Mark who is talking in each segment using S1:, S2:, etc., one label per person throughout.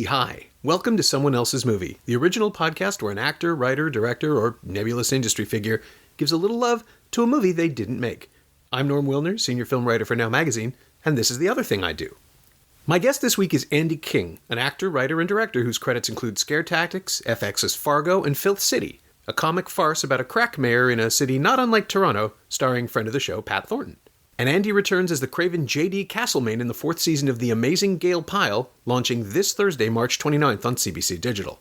S1: Hi. Welcome to Someone Else's Movie, the original podcast where an actor, writer, director, or nebulous industry figure gives a little love to a movie they didn't make. I'm Norm Wilner, senior film writer for Now Magazine, and this is the other thing I do. My guest this week is Andy King, an actor, writer, and director whose credits include Scare Tactics, FX's Fargo, and Filth City, a comic farce about a crack mayor in a city not unlike Toronto, starring friend of the show Pat Thornton. And Andy returns as the craven J.D. Castlemaine in the fourth season of The Amazing Gayl Pile, launching this Thursday, March 29th on CBC Digital.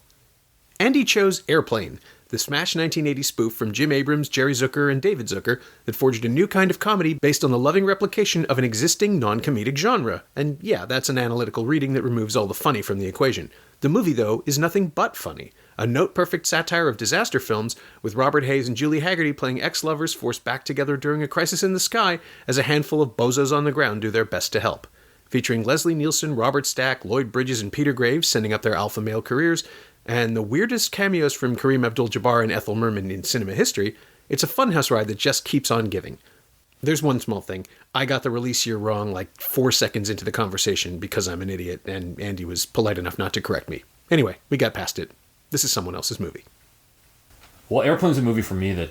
S1: Andy chose Airplane, the smash 1980 spoof from Jim Abrams, Jerry Zucker, and David Zucker that forged a new kind of comedy based on the loving replication of an existing non-comedic genre. And yeah, that's an analytical reading that removes all the funny from the equation. The movie, though, is nothing but funny. A note-perfect satire of disaster films, with Robert Hayes and Julie Haggerty playing ex-lovers forced back together during a crisis in the sky as a handful of bozos on the ground do their best to help. Featuring Leslie Nielsen, Robert Stack, Lloyd Bridges, and Peter Graves sending up their alpha male careers, and the weirdest cameos from Kareem Abdul-Jabbar and Ethel Merman in cinema history, it's a funhouse ride that just keeps on giving. There's one small thing. I got the release year wrong like 4 seconds into the conversation because I'm an idiot, and Andy was polite enough not to correct me. Anyway, we got past it. This is Someone Else's Movie.
S2: Well, Airplane's a movie for me that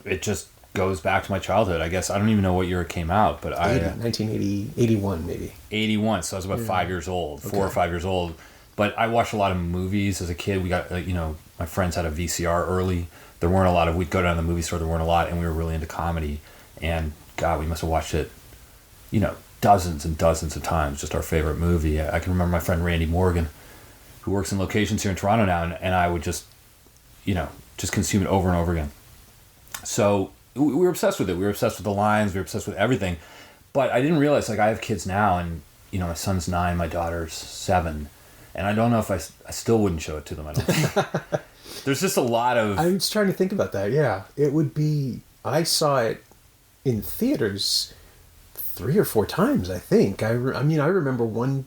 S2: it just goes back to my childhood. I guess I don't even know what year it came out, but
S1: 1980, 81 maybe.
S2: 81, so I was about 5 years old, 4 or 5 years old. But I watched a lot of movies as a kid. We got, my friends had a VCR early. There weren't a lot of, we'd go down to the movie store, there weren't a lot, and we were really into comedy. And God, we must have watched it, dozens and dozens of times, just our favorite movie. I can remember my friend Randy Morgan, who works in locations here in Toronto now, and I would just consume it over and over again. So we were obsessed with it. We were obsessed with the lines. We were obsessed with everything. But I didn't realize, I have kids now, and, my son's 9, my daughter's 7, and I don't know if I still wouldn't show it to them, I don't think. There's just a lot of...
S1: I was trying to think about that, yeah. It would be... I saw it in theaters 3 or 4 times, I think. I remember one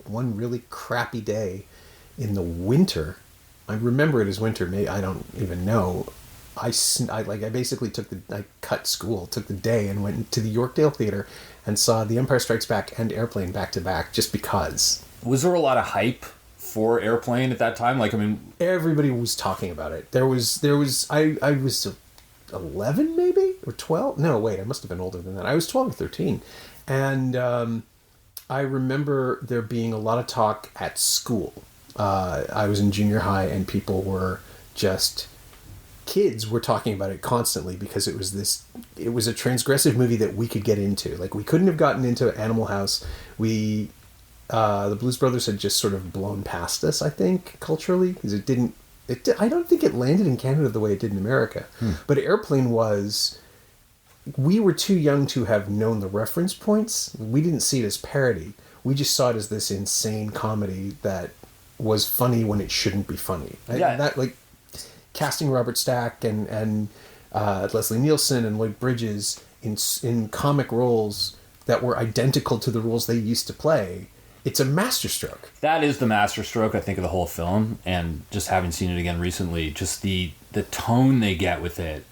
S1: really crappy day in the winter. I remember it as winter. Maybe I don't even know. I basically I cut school, took the day, and went to the Yorkdale Theater and saw The Empire Strikes Back and Airplane back to back, just because.
S2: Was there a lot of hype for Airplane at that time?
S1: Everybody was talking about it. I was 11 maybe, or 12. No, wait, I must have been older than that. I was 12 or 13, and I remember there being a lot of talk at school. I was in junior high, and kids were talking about it constantly because it was a transgressive movie that we could get into. We couldn't have gotten into Animal House. The Blues Brothers had just sort of blown past us, I think, culturally, because I don't think it landed in Canada the way it did in America. But Airplane we were too young to have known the reference points. We didn't see it as parody. We just saw it as this insane comedy that was funny when it shouldn't be funny.
S2: Yeah.
S1: Casting Robert Stack and Leslie Nielsen and Lloyd Bridges in comic roles that were identical to the roles they used to play. It's a masterstroke. That
S2: is the masterstroke, I think, of the whole film. And just having seen it again recently, just the tone they get with it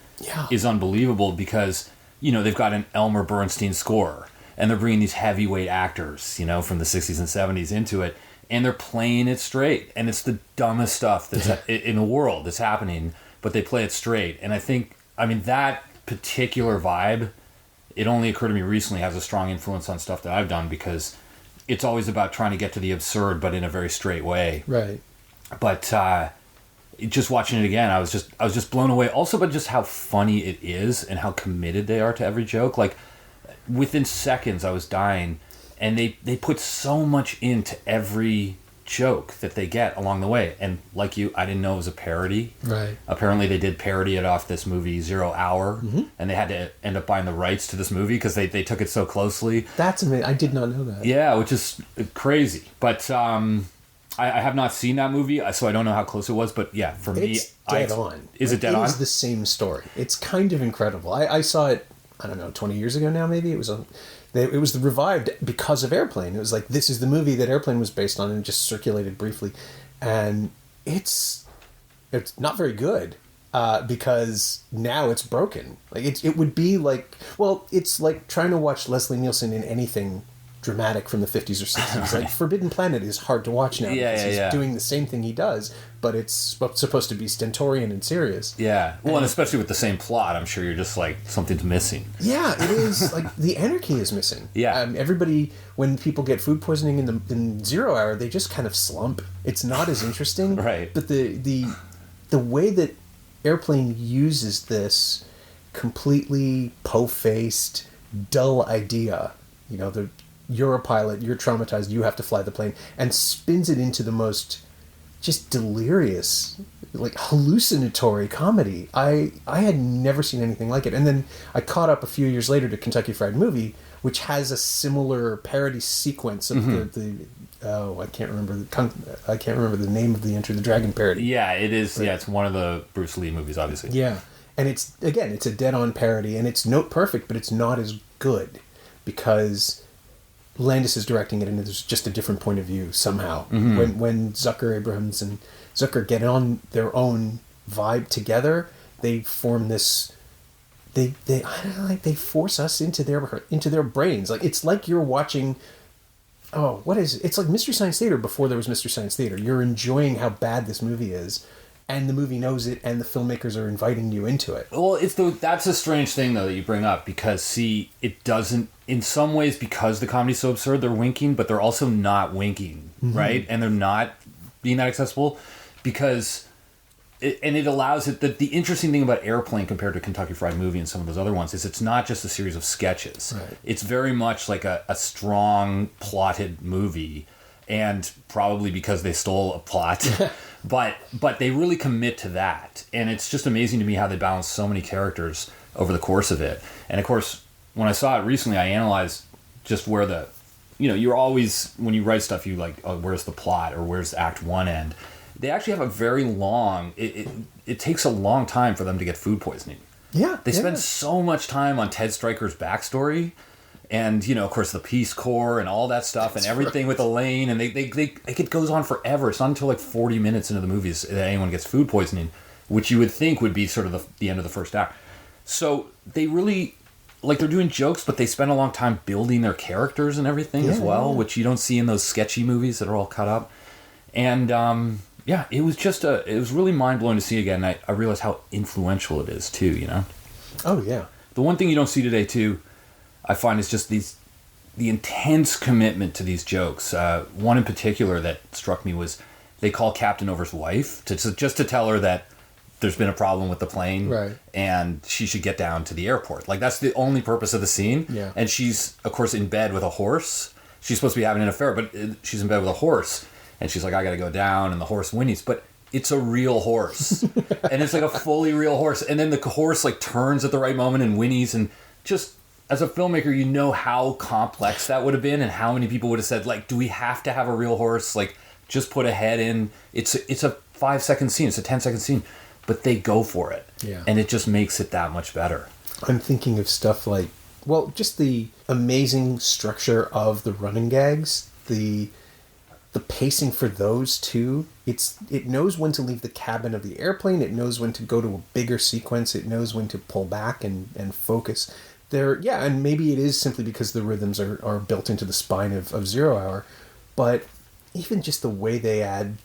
S2: is unbelievable because, they've got an Elmer Bernstein score and they're bringing these heavyweight actors, from the 60s and 70s into it, and they're playing it straight. And it's the dumbest stuff that's in the world that's happening, but they play it straight. And I think, that particular vibe, it only occurred to me recently, has a strong influence on stuff that I've done because it's always about trying to get to the absurd, but in a very straight way.
S1: Right.
S2: But just watching it again, I was just blown away. Also, by just how funny it is and how committed they are to every joke. Within seconds, I was dying, and they put so much into every joke that they get along the way. And like you, I didn't know it was a parody.
S1: Right.
S2: Apparently, they did parody it off this movie 0 Hour, and they had to end up buying the rights to this movie because they took it so closely.
S1: That's amazing. I did not know that.
S2: Yeah, which is crazy. But I have not seen that movie, so I don't know how close it was. But yeah, for me,
S1: it's dead on.
S2: Is it dead on?
S1: It is the same story. It's kind of incredible. I saw it, I don't know, 20 years ago now maybe. It was on It was revived because of Airplane. It was like, this is the movie that Airplane was based on, and it just circulated briefly. And it's not very good because now it's broken. Like it would be like, well, it's like trying to watch Leslie Nielsen in anything dramatic from the 50s or 60s. Like Forbidden Planet is hard to watch now because he's doing the same thing he does, but it's supposed to be stentorian and serious.
S2: Yeah. Well, and especially with the same plot, I'm sure you're just like, something's missing.
S1: Yeah, it is. Like, the anarchy is missing.
S2: Yeah.
S1: Everybody, when people get food poisoning in 0 Hour, they just kind of slump. It's not as interesting.
S2: Right.
S1: But the way that Airplane uses this completely po-faced, dull idea, you're a pilot, you're traumatized, you have to fly the plane, and spins it into the most just delirious, like hallucinatory comedy. I had never seen anything like it. And then I caught up a few years later to Kentucky Fried Movie, which has a similar parody sequence of I can't remember the name of the Enter the Dragon parody.
S2: Yeah, it is. Right. Yeah, it's one of the Bruce Lee movies, obviously.
S1: Yeah, and it's a dead-on parody, and it's note perfect, but it's not as good because Landis is directing it, and there's just a different point of view somehow. Mm-hmm. When Zucker, Abrahams, and Zucker get on their own vibe together, they form this. They I don't know, like they force us into their brains. Like it's like you're watching. Oh, what is it? It's like Mystery Science Theater before there was Mystery Science Theater. You're enjoying how bad this movie is, and the movie knows it, and the filmmakers are inviting you into it.
S2: Well, that's a strange thing, though, that you bring up, because, see, it doesn't, in some ways, because the comedy's so absurd, they're winking, but they're also not winking, right? And they're not being that accessible, because, it allows it, the interesting thing about Airplane compared to Kentucky Fried Movie and some of those other ones is it's not just a series of sketches.
S1: Right.
S2: It's very much like a strong, plotted movie, and probably because they stole a plot. But they really commit to that. And it's just amazing to me how they balance so many characters over the course of it. And of course, when I saw it recently, I analyzed just where you're always, when you write stuff, you like, oh, where's the plot or where's Act 1 end? They actually have a very long, it takes a long time for them to get food poisoning.
S1: Yeah.
S2: They spend so much time on Ted Stryker's backstory. And, of course, the Peace Corps and all that stuff. That's and everything right. with Elaine. And it goes on forever. It's not until like 40 minutes into the movies that anyone gets food poisoning, which you would think would be sort of the end of the first act. So they really, like, they're doing jokes, but they spend a long time building their characters and everything as well, which you don't see in those sketchy movies that are all cut up. And, it was really mind-blowing to see again. I realized how influential it is, too,
S1: Oh, yeah.
S2: The one thing you don't see today, too, I find is just the intense commitment to these jokes. One in particular that struck me was they call Captain Over's wife just to tell her that there's been a problem with the plane,
S1: right,
S2: and she should get down to the airport. Like, that's the only purpose of the scene.
S1: Yeah.
S2: And she's, of course, in bed with a horse. She's supposed to be having an affair, but she's in bed with a horse. And she's like, I got to go down, and the horse whinnies. But it's a real horse. And it's like a fully real horse. And then the horse, like, turns at the right moment and whinnies, and just... As a filmmaker, you know how complex that would have been and how many people would have said, like, do we have to have a real horse? Like, just put a head in. It's a 5-second scene. It's a 10-second scene. But they go for it.
S1: Yeah.
S2: And it just makes it that much better.
S1: I'm thinking of stuff like, well, just the amazing structure of the running gags. The pacing for those two. It knows when to leave the cabin of the airplane. It knows when to go to a bigger sequence. It knows when to pull back and focus. And maybe it is simply because the rhythms are built into the spine of 0 Hour, but even just the way they add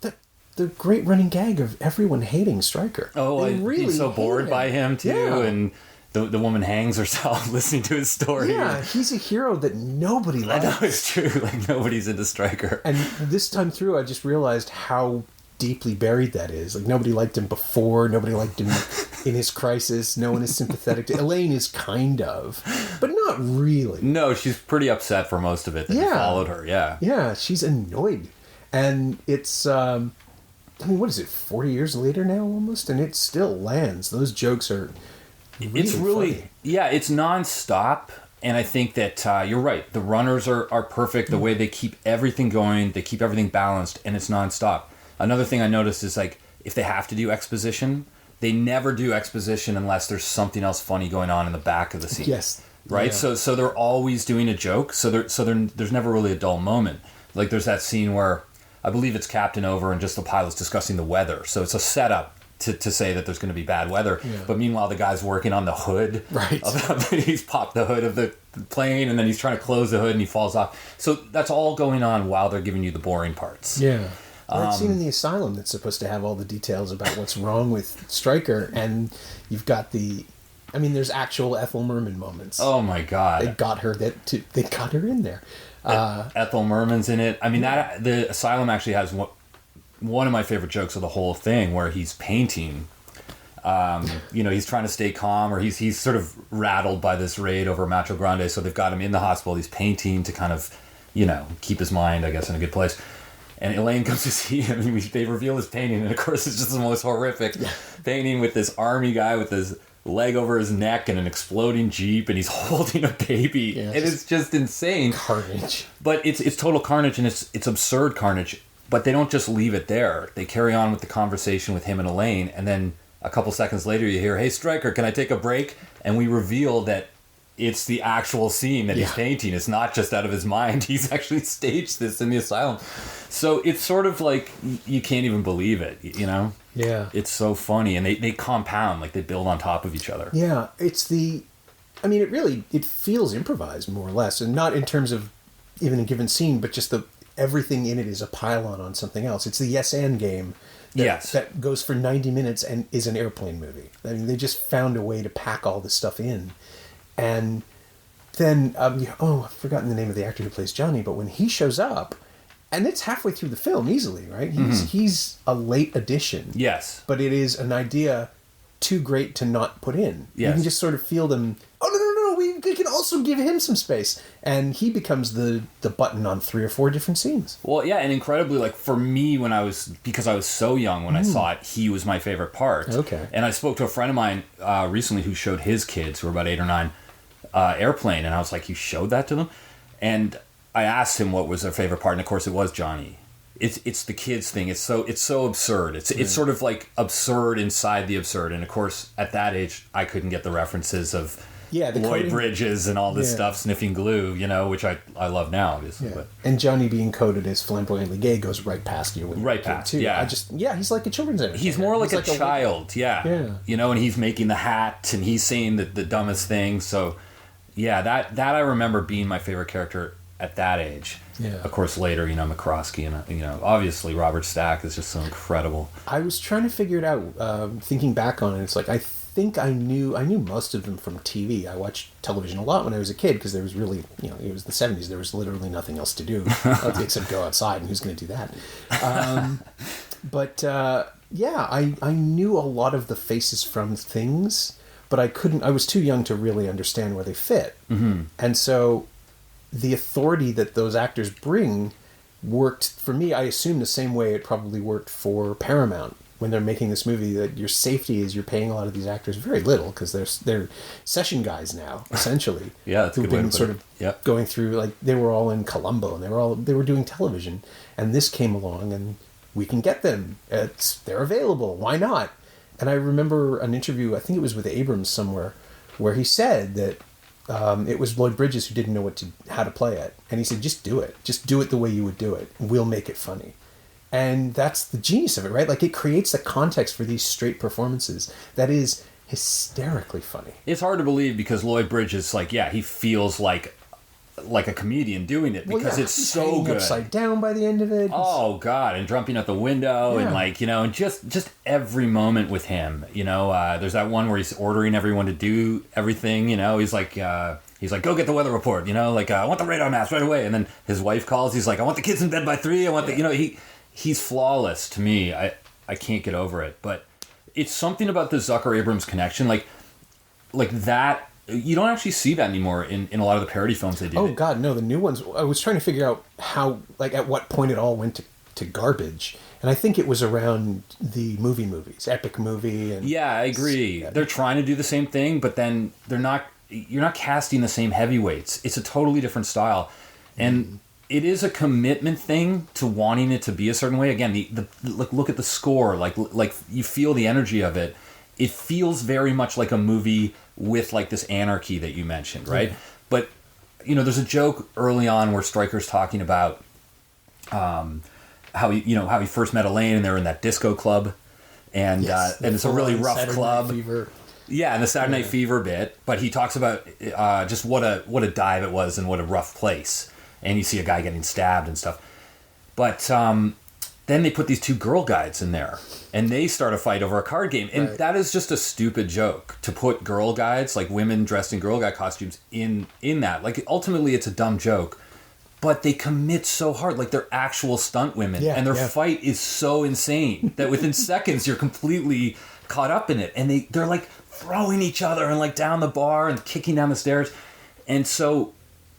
S1: the great running gag of everyone hating Stryker.
S2: Oh, really so bored by him too, and the woman hangs herself listening to his story.
S1: Yeah, he's a hero that nobody likes.
S2: I know, it's true. Like, nobody's into Stryker.
S1: And this time through, I just realized how deeply buried that is. Like, nobody liked him before, nobody liked him in his crisis, no one is sympathetic to Elaine is kind of, but not really.
S2: No, she's pretty upset for most of it that he followed her.
S1: Yeah, she's annoyed. And it's what is it, 40 years later now almost, and it still lands. Those jokes are
S2: it's really funny. Yeah, it's nonstop. And I think that you're right. The runners are perfect. The way they keep everything going, they keep everything balanced, and it's nonstop. Another thing I noticed is, like, if they have to do exposition, they never do exposition unless there's something else funny going on in the back of the scene.
S1: Yes.
S2: right?
S1: Yeah.
S2: So they're always doing a joke. There's never really a dull moment. Like there's that scene where I believe it's Captain Over and just the pilot's discussing the weather. So it's a setup to say that there's going to be bad weather.
S1: Yeah.
S2: But meanwhile, the guy's working on the hood.
S1: Right.
S2: He's popped the hood of the plane, and then he's trying to close the hood, and he falls off. So that's all going on while they're giving you the boring parts.
S1: Yeah. That scene in the asylum that's supposed to have all the details about what's wrong with Stryker, and you've got there's actual Ethel Merman moments.
S2: Oh my God.
S1: They got her in there.
S2: Ethel Merman's in it. I mean, the asylum actually has one of my favorite jokes of the whole thing, where he's painting. He's trying to stay calm, or he's sort of rattled by this raid over Macho Grande, so they've got him in the hospital. He's painting to kind of, keep his mind, I guess, in a good place. And Elaine comes to see him, and they reveal his painting, and of course it's just the most horrific painting with this army guy with his leg over his neck and an exploding Jeep, and he's holding a baby. Yeah, and it's just insane.
S1: Carnage.
S2: But it's total carnage, and it's absurd carnage. But they don't just leave it there. They carry on with the conversation with him and Elaine, and then a couple seconds later you hear, "Hey, Stryker, can I take a break?" And we reveal that it's the actual scene that he's painting. It's not just out of his mind. He's actually staged this in the asylum. So it's sort of like you can't even believe it,
S1: Yeah.
S2: It's so funny, and they compound, like they build on top of each other.
S1: Yeah, it feels improvised more or less, and not in terms of even a given scene, but just everything in it is a pile-on on something else. It's the yes and game that goes for 90 minutes and is an airplane movie. I mean, they just found a way to pack all this stuff in. And then, I've forgotten the name of the actor who plays Johnny, but when he shows up, and it's halfway through the film easily, right? He's a late addition.
S2: Yes.
S1: But it is an idea too great to not put in.
S2: Yes.
S1: You can just sort of feel them, we can also give him some space. And he becomes the button on 3 or 4 different scenes.
S2: Well, yeah, and incredibly, like, for me, because I was so young when I saw it, he was my favorite part.
S1: Okay.
S2: And I spoke to a friend of mine recently who showed his kids, who were about 8 or 9, Airplane, and I was like, "You showed that to them?" And I asked him what was their favorite part, and of course it was Johnny. It's the kids thing. It's so absurd. It's sort of like absurd inside the absurd. And of course, at that age, I couldn't get the references of Lloyd Bridges and all this stuff, sniffing glue, which I love now, obviously.
S1: Yeah.
S2: But.
S1: And Johnny being coded as flamboyantly gay goes right past you.
S2: Right past, too. Yeah.
S1: He's like a children's entertainer.
S2: He's more like a child, yeah. And he's making the hat, and he's saying the dumbest thing. So, yeah, that I remember being my favorite character at that age.
S1: Yeah.
S2: Of course, later, McCroskey and, obviously Robert Stack is just so incredible.
S1: I was trying to figure it out, thinking back on it. It's like, I think I knew most of them from TV. I watched television a lot when I was a kid because there was really, it was the 70s. There was literally nothing else to do except go outside, and who's going to do that? I knew a lot of the faces from things, but I was too young to really understand where they fit. Mm-hmm. And so the authority that those actors bring worked for me, I assume, the same way it probably worked for Paramount when they're making this movie, that your safety is you're paying a lot of these actors very little because they're session guys now, essentially.
S2: Yeah, that's a good way to put
S1: sort of going through, like, they were all in Columbo and they were doing television, and this came along and we can get them. They're available. Why not? And I remember an interview, I think it was with Abrams somewhere, where he said that it was Lloyd Bridges who didn't know how to play it, and he said, "Just do it. Just do it the way you would do it. We'll make it funny." And that's the genius of it, right? Like, it creates the context for these straight performances that is hysterically funny.
S2: It's hard to believe because Lloyd Bridges, he feels like a comedian doing it because it's so good.
S1: Upside down by the end of it.
S2: Oh God! And jumping out the window and and just every moment with him. There's that one where he's ordering everyone to do everything. He's like, go get the weather report. I want the radar maps right away. And then his wife calls. He's like, I want the kids in bed by 3. I want he's flawless to me. I can't get over it. But it's something about the Zucker Abrams connection, like that. You don't actually see that anymore in a lot of the parody films they do.
S1: Oh, God, no. The new ones, I was trying to figure out how, at what point it all went to garbage. And I think it was around the movies, Epic Movie. And
S2: yeah, I agree. They're trying to do the same thing, but then you're not casting the same heavyweights. It's a totally different style. And it is a commitment thing to wanting it to be a certain way. Again, look at the score. Like you feel the energy of it. it feels very much like a movie with like this anarchy that you mentioned, right? Yeah. But there's a joke early on where Stryker's talking about how he first met Elaine, and they're in that disco club, and it's a really rough
S3: Saturday
S2: club.
S3: Night Fever.
S2: Yeah, and the Saturday Night Fever bit, but he talks about just what a dive it was and what a rough place, and you see a guy getting stabbed and stuff. But then they put these two girl guides in there, and they start a fight over a card game, and that is just a stupid joke to put girl guides, like women dressed in girl guide costumes, in that. Like ultimately, it's a dumb joke. But they commit so hard, like they're actual stunt women, and their fight is so insane that within seconds you're completely caught up in it, and they're like throwing each other and like down the bar and kicking down the stairs, and so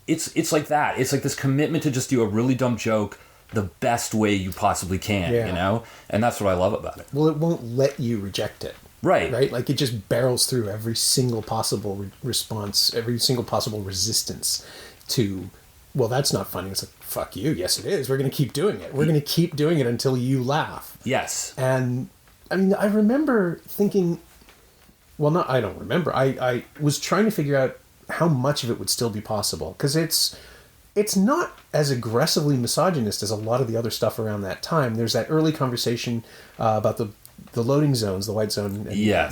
S2: it's like that. It's like this commitment to just do a really dumb joke the best way you possibly can, and that's what I love about it.
S3: Well, it won't let you reject it. Right? Like it just barrels through every single possible response, every single possible resistance to. Well, that's not funny. It's like, fuck you. Yes, it is. We're going to keep doing it. We're going to keep doing it until you laugh.
S2: Yes.
S3: And, I mean, I remember thinking... Well, I don't remember. I was trying to figure out how much of it would still be possible. Because it's not as aggressively misogynist as a lot of the other stuff around that time. There's that early conversation about the loading zones, the white zone,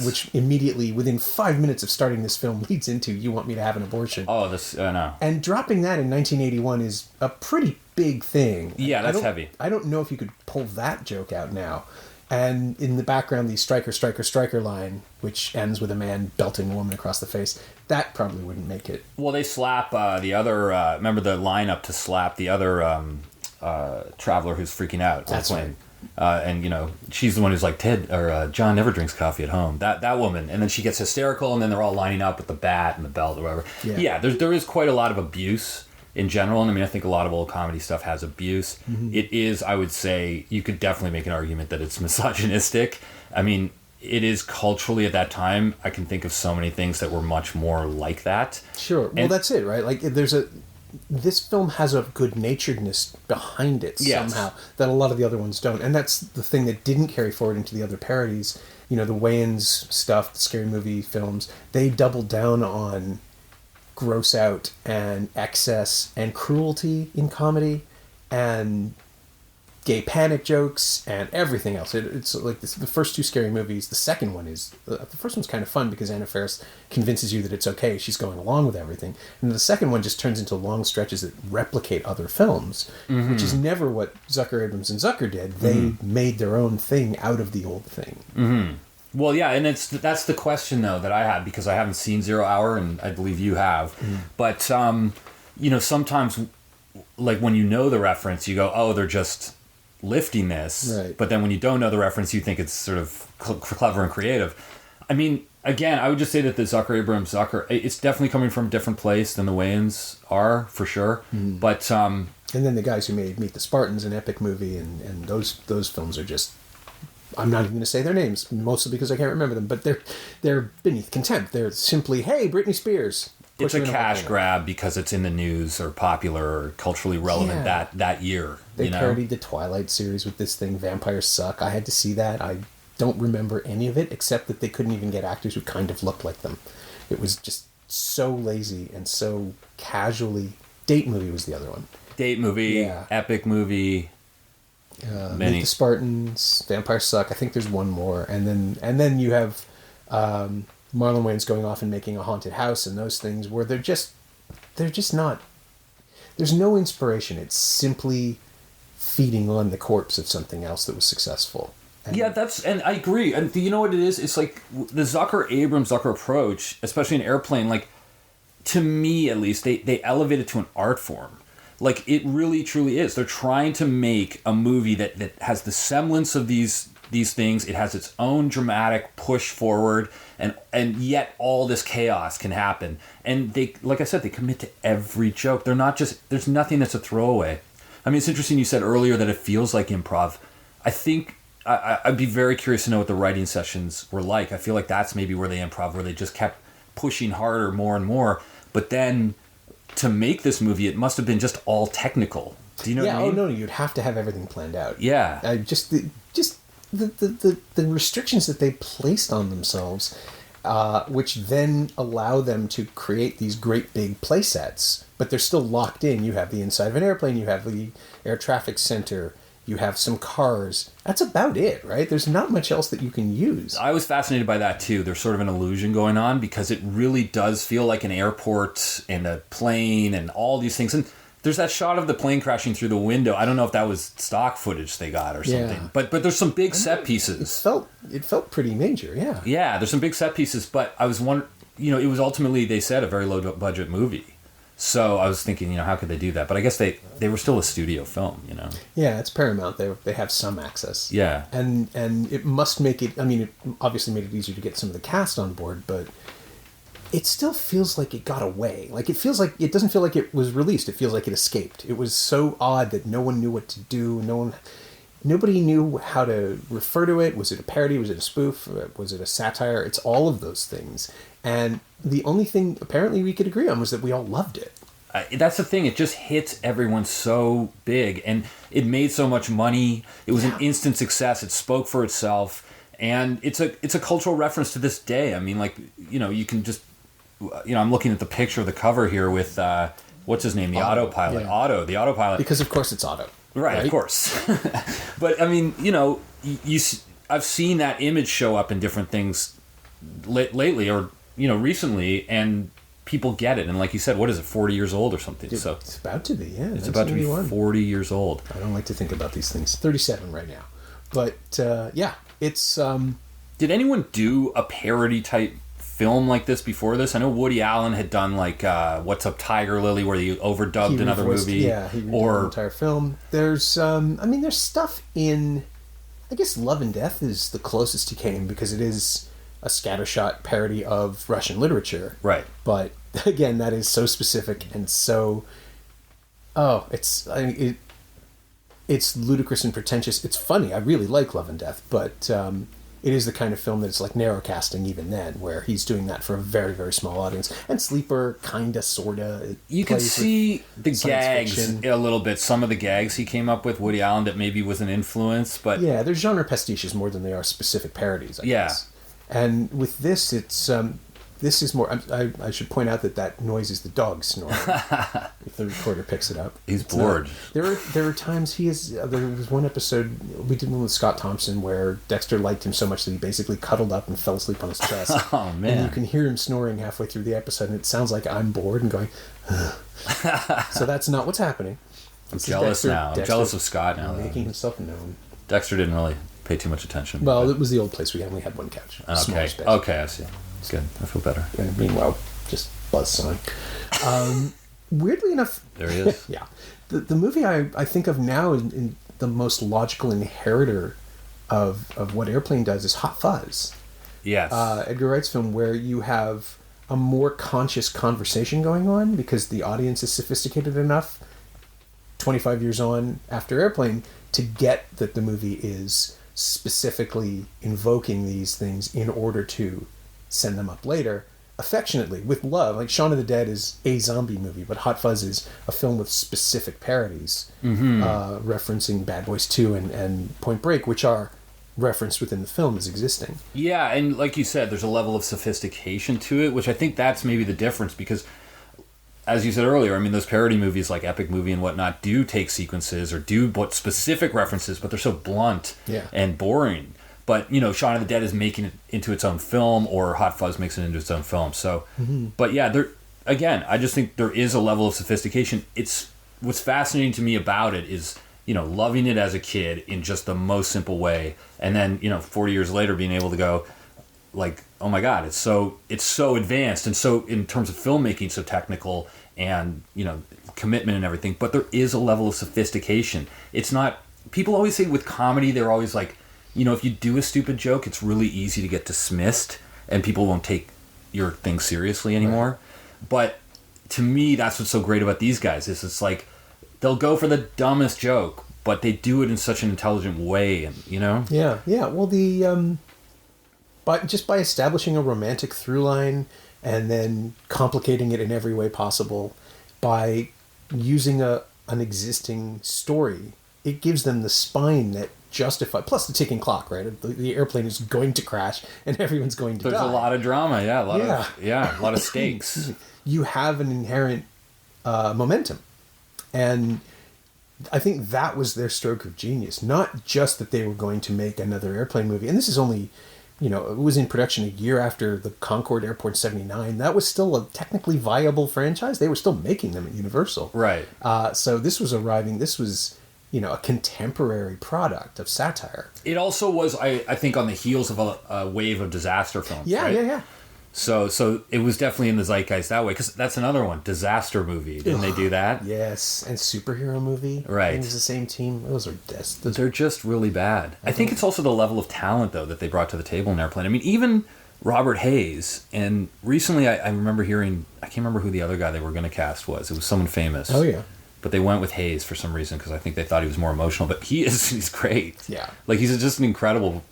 S3: which immediately, within 5 minutes of starting this film, leads into "You want me to have an abortion?"
S2: Oh, this no.
S3: And dropping that in 1981 is a pretty big thing.
S2: Yeah, that's heavy.
S3: I don't know if you could pull that joke out now. And in the background, the striker line, which ends with a man belting a woman across the face, that probably wouldn't make it.
S2: Well, they slap the other. Remember the lineup to slap the other traveler who's freaking out.
S3: That's right.
S2: And she's the one who's like, Ted or John never drinks coffee at home. That woman, and then she gets hysterical, and then they're all lining up with the bat and the belt or whatever. Yeah, there is quite a lot of abuse in general, and I mean I think a lot of old comedy stuff has abuse. Mm-hmm. It is, I would say, you could definitely make an argument that it's misogynistic. I mean, it is culturally at that time. I can think of so many things that were much more like that.
S3: Sure, well that's it, right? Like this film has a good-naturedness behind it somehow that a lot of the other ones don't. And that's the thing that didn't carry forward into the other parodies. The Wayans stuff, the scary movie films, they doubled down on gross out and excess and cruelty in comedy and gay panic jokes and everything else. It's like the first two scary movies. The second one is... the first one's kind of fun because Anna Faris convinces you that it's okay. She's going along with everything. And the second one just turns into long stretches that replicate other films, which is never what Zucker, Abrams, and Zucker did. They made their own thing out of the old thing.
S2: Mm-hmm. Well, yeah, and that's the question, though, that I have, because I haven't seen 0 Hour, and I believe you have. Mm-hmm. But, sometimes, like, when you know the reference, you go, oh, they're just... lifting this,
S3: right.
S2: But then when you don't know the reference, you think it's sort of clever and creative. I mean, again, I would just say that the Zucker, it's definitely coming from a different place than the Wayans are, for sure. Mm. But
S3: and then the guys who made Meet the Spartans, an epic movie, and those films are just... I'm not even going to say their names, mostly because I can't remember them, but they're beneath contempt. They're simply, hey, Britney Spears.
S2: It's a cash grab because it's in the news or popular or culturally relevant that year.
S3: They parodied the Twilight series with this thing, Vampires Suck. I had to see that. I don't remember any of it, except that they couldn't even get actors who kind of looked like them. It was just so lazy and so casually... Date Movie was the other one.
S2: Date Movie, epic movie...
S3: Meet the Spartans, Vampires Suck. I think there's one more, and then you have Marlon Wayans going off and making a haunted house and those things where they're just not. There's no inspiration. It's simply feeding on the corpse of something else that was successful. And
S2: and I agree. And do you know what it is? It's like the Zucker approach, especially in Airplane. Like, to me at least, they elevate it to an art form. Like, it really, truly is. They're trying to make a movie that has the semblance of these things. It has its own dramatic push forward, and yet all this chaos can happen. And they, like I said, they commit to every joke. They're not just... There's nothing that's a throwaway. I mean, it's interesting you said earlier that it feels like improv. I think... I'd be very curious to know what the writing sessions were like. I feel like that's maybe where they improv, where they just kept pushing harder, more and more. But then... to make this movie, it must have been just all technical. Do you know what I mean?
S3: Oh no, you'd have to have everything planned out.
S2: Yeah.
S3: Just the restrictions that they placed on themselves, which then allow them to create these great big play sets, but they're still locked in. You have the inside of an airplane, you have the air traffic center, you have some cars. That's about it, right? There's not much else that you can use.
S2: I was fascinated by that too. There's sort of an illusion going on because it really does feel like an airport and a plane and all these things. And there's that shot of the plane crashing through the window. I don't know if that was stock footage they got or something.
S3: Yeah.
S2: But there's some big set pieces.
S3: It felt pretty major, yeah.
S2: Yeah, there's some big set pieces, but I was wondering, it was ultimately, they said, a very low budget movie. So I was thinking, how could they do that? But I guess they were still a studio film,
S3: Yeah, it's Paramount. They have some access.
S2: Yeah.
S3: And it must make it, it obviously made it easier to get some of the cast on board, but it still feels like it got away. Like it doesn't feel like it was released. It feels like it escaped. It was so odd that no one knew what to do. Nobody knew how to refer to it. Was it a parody? Was it a spoof? Was it a satire? It's all of those things. And the only thing apparently we could agree on was that we all loved it.
S2: That's the thing. It just hits everyone so big, and it made so much money. It was an instant success. It spoke for itself, and it's a cultural reference to this day. I mean, you can just, I'm looking at the picture of the cover here with what's his name, the autopilot,
S3: yeah.
S2: the autopilot.
S3: Because of course it's Otto.
S2: Right, of course. But I mean, I've seen that image show up in different things lately, or recently, and people get it. And like you said, what is it, 40 years old or something? So
S3: it's about to be, yeah.
S2: It's about to be 40 years old.
S3: I don't like to think about these things. 37 right now. But yeah, it's...
S2: Did anyone do a parody type film like this before this? I know Woody Allen had done What's Up Tiger Lily, where he overdubbed another movie.
S3: Yeah, he redid the entire film. There's there's stuff in... I guess Love and Death is the closest he came, because it is a scattershot parody of Russian literature.
S2: Right.
S3: But again, that is so specific and so... it's ludicrous and pretentious. It's funny. I really like Love and Death, but it is the kind of film that it's like narrow casting even then, where he's doing that for a very, very small audience. And Sleeper, kinda, sorta.
S2: You can see the gags fiction a little bit. Some of the gags he came up with, Woody Allen, that maybe was an influence, but...
S3: Yeah, they're genre pastiches more than they are specific parodies, I guess. And with this, it's... this is more... I should point out that noise is the dog snoring. If the recorder picks it up.
S2: He's bored.
S3: There are times he is... There was one episode, we did one with Scott Thompson, where Dexter liked him so much that he basically cuddled up and fell asleep on his chest.
S2: Oh, man.
S3: And you can hear him snoring halfway through the episode, and it sounds like I'm bored and going... So that's not what's happening.
S2: I'm jealous now. I'm jealous of Scott now.
S3: Making himself known.
S2: Dexter didn't really pay too much attention.
S3: Well, it was the old place. We only had one couch.
S2: Okay, I see. It's good. I feel better.
S3: And meanwhile, just buzzsawing. Weirdly enough...
S2: There he is.
S3: Yeah. The movie I think of now in the most logical inheritor of what Airplane does is Hot Fuzz.
S2: Yes.
S3: Edgar Wright's film, where you have a more conscious conversation going on because the audience is sophisticated enough 25 years on after Airplane to get that the movie is specifically invoking these things in order to send them up later affectionately with love. Like Shaun of the Dead is a zombie movie, but Hot Fuzz is a film with specific parodies, referencing Bad Boys 2 and Point Break, which are referenced within the film as existing.
S2: Yeah, and like you said, there's a level of sophistication to it, which I think that's maybe the difference, because as you said earlier, I mean, those parody movies like Epic Movie and whatnot do take sequences or do what specific references, but they're so blunt and boring. But, Shaun of the Dead is making it into its own film, or Hot Fuzz makes it into its own film. So, but yeah, again, I just think there is a level of sophistication. What's fascinating to me about it is, loving it as a kid in just the most simple way. And then, 40 years later being able to go, like, oh my God, it's so advanced, and so in terms of filmmaking, so technical and, commitment and everything. But there is a level of sophistication. It's not, people always say with comedy, they're always like, if you do a stupid joke, it's really easy to get dismissed and people won't take your thing seriously anymore. Right. But to me, that's what's so great about these guys, is it's like, they'll go for the dumbest joke, but they do it in such an intelligent way, and
S3: Yeah. Well, by establishing a romantic through line and then complicating it in every way possible, by using an existing story, it gives them the spine that justify, plus the ticking clock, right? The airplane is going to crash and everyone's going to die.
S2: There's a lot of drama, a lot of stakes.
S3: You have an inherent momentum. And I think that was their stroke of genius. Not just that they were going to make another airplane movie. And this is only, it was in production a year after the Concorde Airport 79. That was still a technically viable franchise. They were still making them at Universal.
S2: Right.
S3: So this was a contemporary product of satire.
S2: It also was, I think, on the heels of a wave of disaster films.
S3: Yeah,
S2: right?
S3: yeah.
S2: So it was definitely in the zeitgeist that way, because that's another one, disaster movie. Didn't they do that?
S3: Yes, and superhero movie.
S2: Right.
S3: It was the same team. Those are
S2: they're just really bad. I think it's also the level of talent, though, that they brought to the table in Airplane. I mean, even Robert Hayes, and recently I remember hearing, I can't remember who the other guy they were going to cast was. It was someone famous.
S3: Oh, yeah.
S2: But they went with Hayes for some reason, because I think they thought he was more emotional. But he's great.
S3: Yeah.
S2: Like, he's just an incredible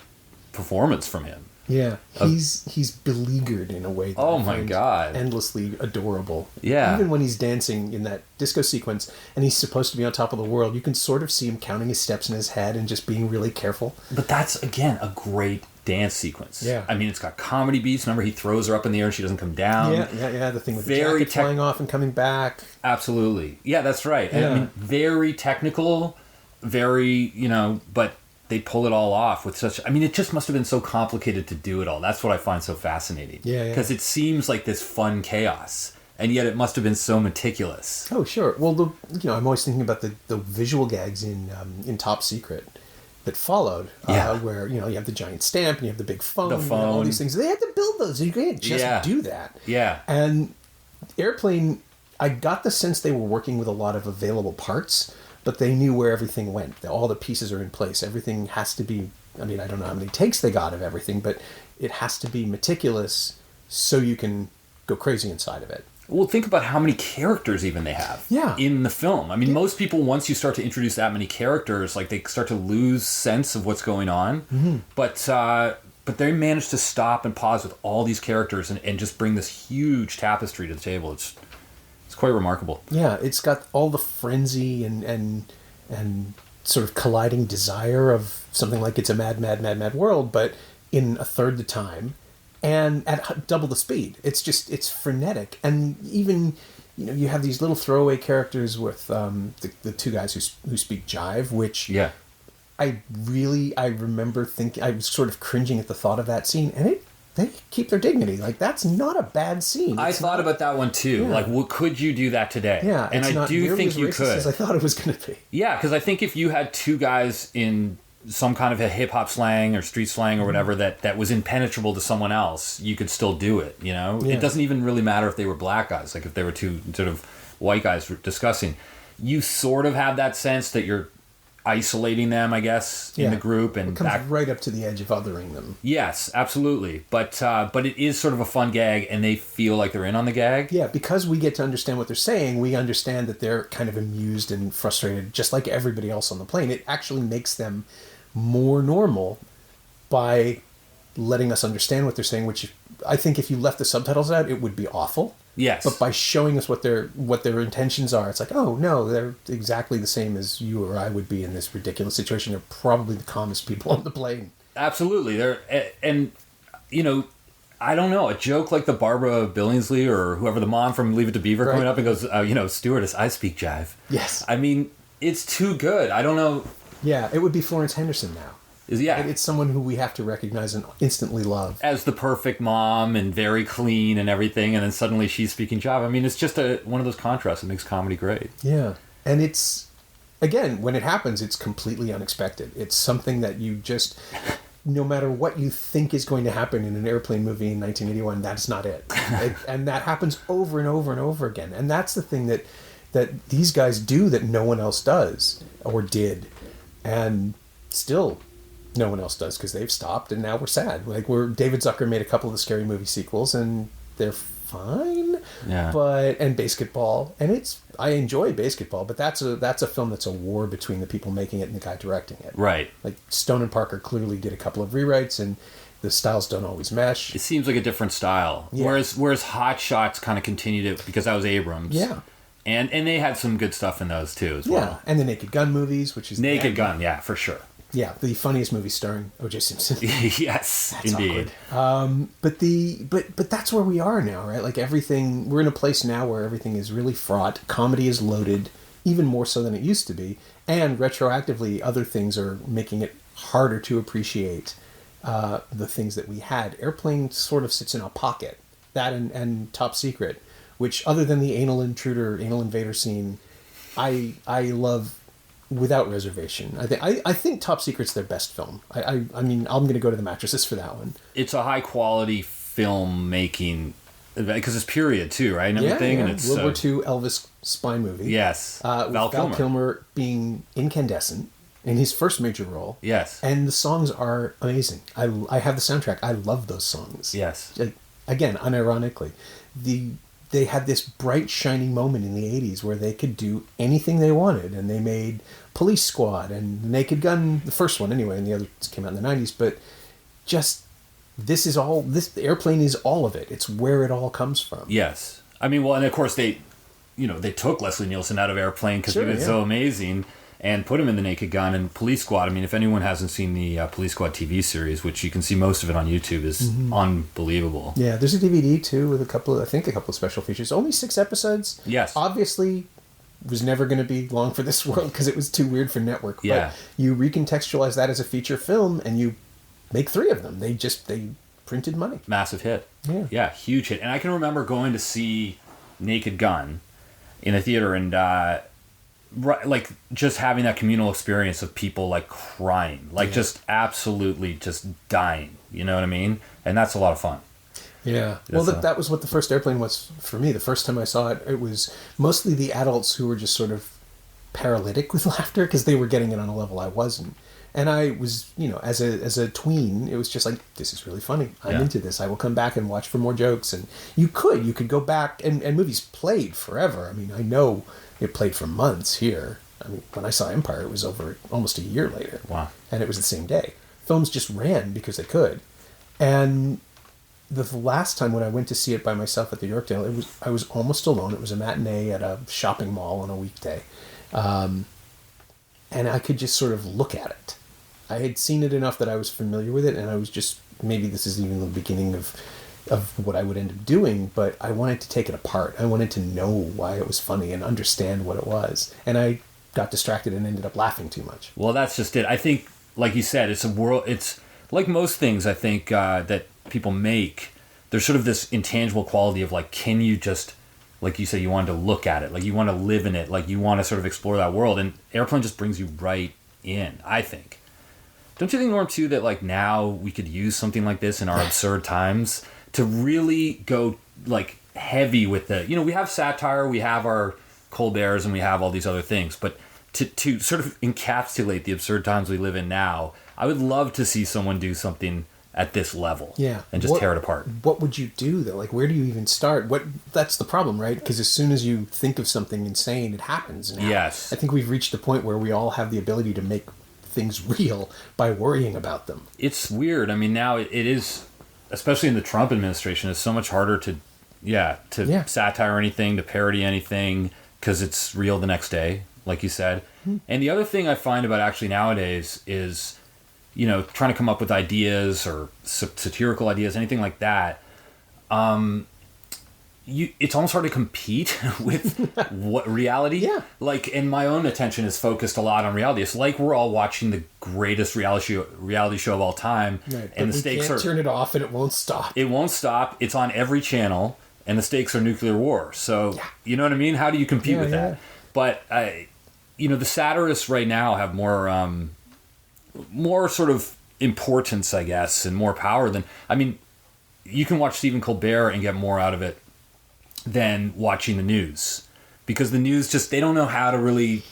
S2: performance from him.
S3: Yeah, he's beleaguered in a way that
S2: I find
S3: endlessly adorable.
S2: Yeah.
S3: Even when he's dancing in that disco sequence and he's supposed to be on top of the world, you can sort of see him counting his steps in his head and just being really careful.
S2: But that's, again, a great dance sequence.
S3: Yeah.
S2: I mean, it's got comedy beats. Remember, he throws her up in the air and she doesn't come down.
S3: Yeah. The thing with the jacket flying off and coming back.
S2: Absolutely. Yeah, that's right.
S3: Yeah.
S2: I mean, very technical, very, but they pull it all off with such... I mean, it just must have been so complicated to do it all. That's what I find so fascinating.
S3: Yeah.
S2: Because it seems like this fun chaos, and yet it must have been so meticulous.
S3: Oh, sure. Well, I'm always thinking about the visual gags in Top Secret that followed, where, you have the giant stamp and you have the big phone. And all these things. They had to build those. You can't just do that.
S2: Yeah.
S3: And Airplane, I got the sense they were working with a lot of available parts, but they knew where everything went. All the pieces are in place. Everything has to be, I don't know how many takes they got of everything, but it has to be meticulous so you can go crazy inside of it.
S2: Well, think about how many characters even they have in the film. I mean, most people, once you start to introduce that many characters, like, they start to lose sense of what's going on. Mm-hmm. But they managed to stop and pause with all these characters and just bring this huge tapestry to the table. It's quite remarkable.
S3: Yeah, it's got all the frenzy and sort of colliding desire of something like It's a Mad, Mad, Mad, Mad World, but in a third the time and at double the speed. It's frenetic. And even, you have these little throwaway characters with the two guys who speak jive, which I remember thinking, I was sort of cringing at the thought of that scene, and they keep their dignity. Like, that's not a bad scene.
S2: I thought about that one too. Yeah. Like, could you do that today?
S3: Yeah,
S2: and I do think you could.
S3: As I thought it was going to be.
S2: Yeah, because I think if you had two guys in some kind of a hip hop slang or street slang or whatever that was impenetrable to someone else, you could still do it.
S3: Yeah.
S2: It doesn't even really matter if they were black guys. Like, if they were two sort of white guys discussing, you sort of have that sense that you're isolating them, I guess, in the group, and
S3: it comes right up to the edge of othering them.
S2: Yes, absolutely. But it is sort of a fun gag, and they feel like they're in on the gag.
S3: Yeah, because we get to understand what they're saying, we understand that they're kind of amused and frustrated, just like everybody else on the plane. It actually makes them more normal by letting us understand what they're saying, which I think if you left the subtitles out, it would be awful.
S2: Yes.
S3: But by showing us what their intentions are, it's like, oh, no, they're exactly the same as you or I would be in this ridiculous situation. They're probably the calmest people on the plane.
S2: Absolutely. And I don't know, a joke like the Barbara Billingsley or whoever, the mom from Leave It to Beaver, coming up and goes, stewardess, I speak jive.
S3: Yes.
S2: I mean, it's too good. I don't know.
S3: Yeah, it would be Florence Henderson now. It's someone who we have to recognize and instantly love.
S2: As the perfect mom and very clean and everything, and then suddenly she's speaking jive. I mean, it's just one of those contrasts that makes comedy great.
S3: Yeah. And it's, again, when it happens, it's completely unexpected. It's something that you just, no matter what you think is going to happen in an airplane movie in 1981, that's not it. And that happens over and over and over again. And that's the thing that these guys do that no one else does or did. And still... no one else does, because they've stopped, and now we're sad. Like, David Zucker made a couple of the Scary Movie sequels, and they're fine.
S2: Yeah.
S3: And Basketball, and I enjoy Basketball, but that's a film that's a war between the people making it and the guy directing it.
S2: Right.
S3: Like, Stone and Parker clearly did a couple of rewrites, and the styles don't always mesh.
S2: It seems like a different style.
S3: Yeah.
S2: Whereas Hot Shots kind of continued it because that was Abrams.
S3: Yeah.
S2: And they had some good stuff in those too as well.
S3: Yeah, and the Naked Gun movies, which is
S2: Naked Gun, yeah, for sure.
S3: Yeah, the funniest movie starring O.J. Simpson.
S2: Yes,
S3: That's
S2: indeed.
S3: awkward. But that's where we are now, right? Like everything, we're in a place now where everything is really fraught. Comedy is loaded, even more so than it used to be, and retroactively, other things are making it harder to appreciate the things that we had. Airplane sort of sits in a pocket. That and Top Secret, which other than the anal invader scene, I love. Without reservation. I think Top Secret's their best film. I mean, I'm going to go to the mattresses for that one.
S2: It's a high quality filmmaking because it's period too, right? And everything,
S3: yeah.
S2: And it's
S3: World War II Elvis spy movie.
S2: Yes,
S3: with Val Kilmer being incandescent in his first major role.
S2: Yes,
S3: and the songs are amazing. I have the soundtrack. I love those songs.
S2: Yes,
S3: again, unironically, they had this bright, shining moment in the 80s where they could do anything they wanted, and they made Police Squad and Naked Gun, the first one anyway, and the others came out in the 90s, but just, this Airplane is all of it. It's where it all comes from.
S2: Yes. I mean, well, and of course they took Leslie Nielsen out of Airplane because he was so amazing, and put him in the Naked Gun and Police Squad. I mean, if anyone hasn't seen the Police Squad TV series, which you can see most of it on YouTube, is unbelievable.
S3: Yeah, there's a DVD too with a couple of special features. Only 6 episodes.
S2: Yes.
S3: Obviously, was never going to be long for this world because it was too weird for network.
S2: Yeah.
S3: But you recontextualize that as a feature film and you make 3 of them. They printed money.
S2: Massive hit.
S3: Yeah.
S2: Yeah, huge hit. And I can remember going to see Naked Gun in a theater and like just having that communal experience of people like crying, like just absolutely just dying. You know what I mean? And that's a lot of fun.
S3: Yeah. Well, that was what the first Airplane was for me. The first time I saw it, it was mostly the adults who were just sort of paralytic with laughter because they were getting it on a level I wasn't. And I was, as a tween, it was just like, this is really funny. I'm into this. I will come back and watch for more jokes. And you could go back, and movies played forever. I mean, I know it played for months here. I mean, when I saw Empire, it was over almost a year later.
S2: Wow.
S3: And it was the same day. Films just ran because they could. And the last time when I went to see it by myself at the Yorkdale, I was almost alone. It was a matinee at a shopping mall on a weekday. And I could just sort of look at it. I had seen it enough that I was familiar with it, and I was just, maybe this is even the beginning of what I would end up doing, but I wanted to take it apart. I wanted to know why it was funny and understand what it was. And I got distracted and ended up laughing too much.
S2: Well, that's just it. I think, like you said, it's like most things, I think, that people make, there's sort of this intangible quality of like, can you just, like you said, you wanted to look at it, like you want to live in it, like you want to sort of explore that world, and Airplane just brings you right in, I think. Don't you think, Norm, too, that like now we could use something like this in our absurd times to really go like heavy with the, we have satire, we have our Colberts, and we have all these other things, but to sort of encapsulate the absurd times we live in now, I would love to see someone do something at this level.
S3: Yeah.
S2: And just tear it apart.
S3: What would you do though? Like, where do you even start? That's the problem, right? Because as soon as you think of something insane, it happens now.
S2: Yes.
S3: I think we've reached a point where we all have the ability to make things real by worrying about them.
S2: It's weird. I mean, now it is, especially in the Trump administration, it's so much harder to satire anything, to parody anything, because it's real the next day, like you said. Mm-hmm. And the other thing I find about actually nowadays is, trying to come up with ideas or satirical ideas, anything like that. It's almost hard to compete with what reality.
S3: Yeah.
S2: Like, and my own attention is focused a lot on reality. It's like we're all watching the greatest reality show of all time,
S3: right,
S2: and the stakes
S3: can't turn it off, and it won't stop.
S2: It won't stop. It's on every channel, and the stakes are nuclear war. So, you know what I mean? How do you compete with that? But the satirists right now have more sort of importance, I guess, and more power than, you can watch Stephen Colbert and get more out of it than watching the news, because the news they don't know how to really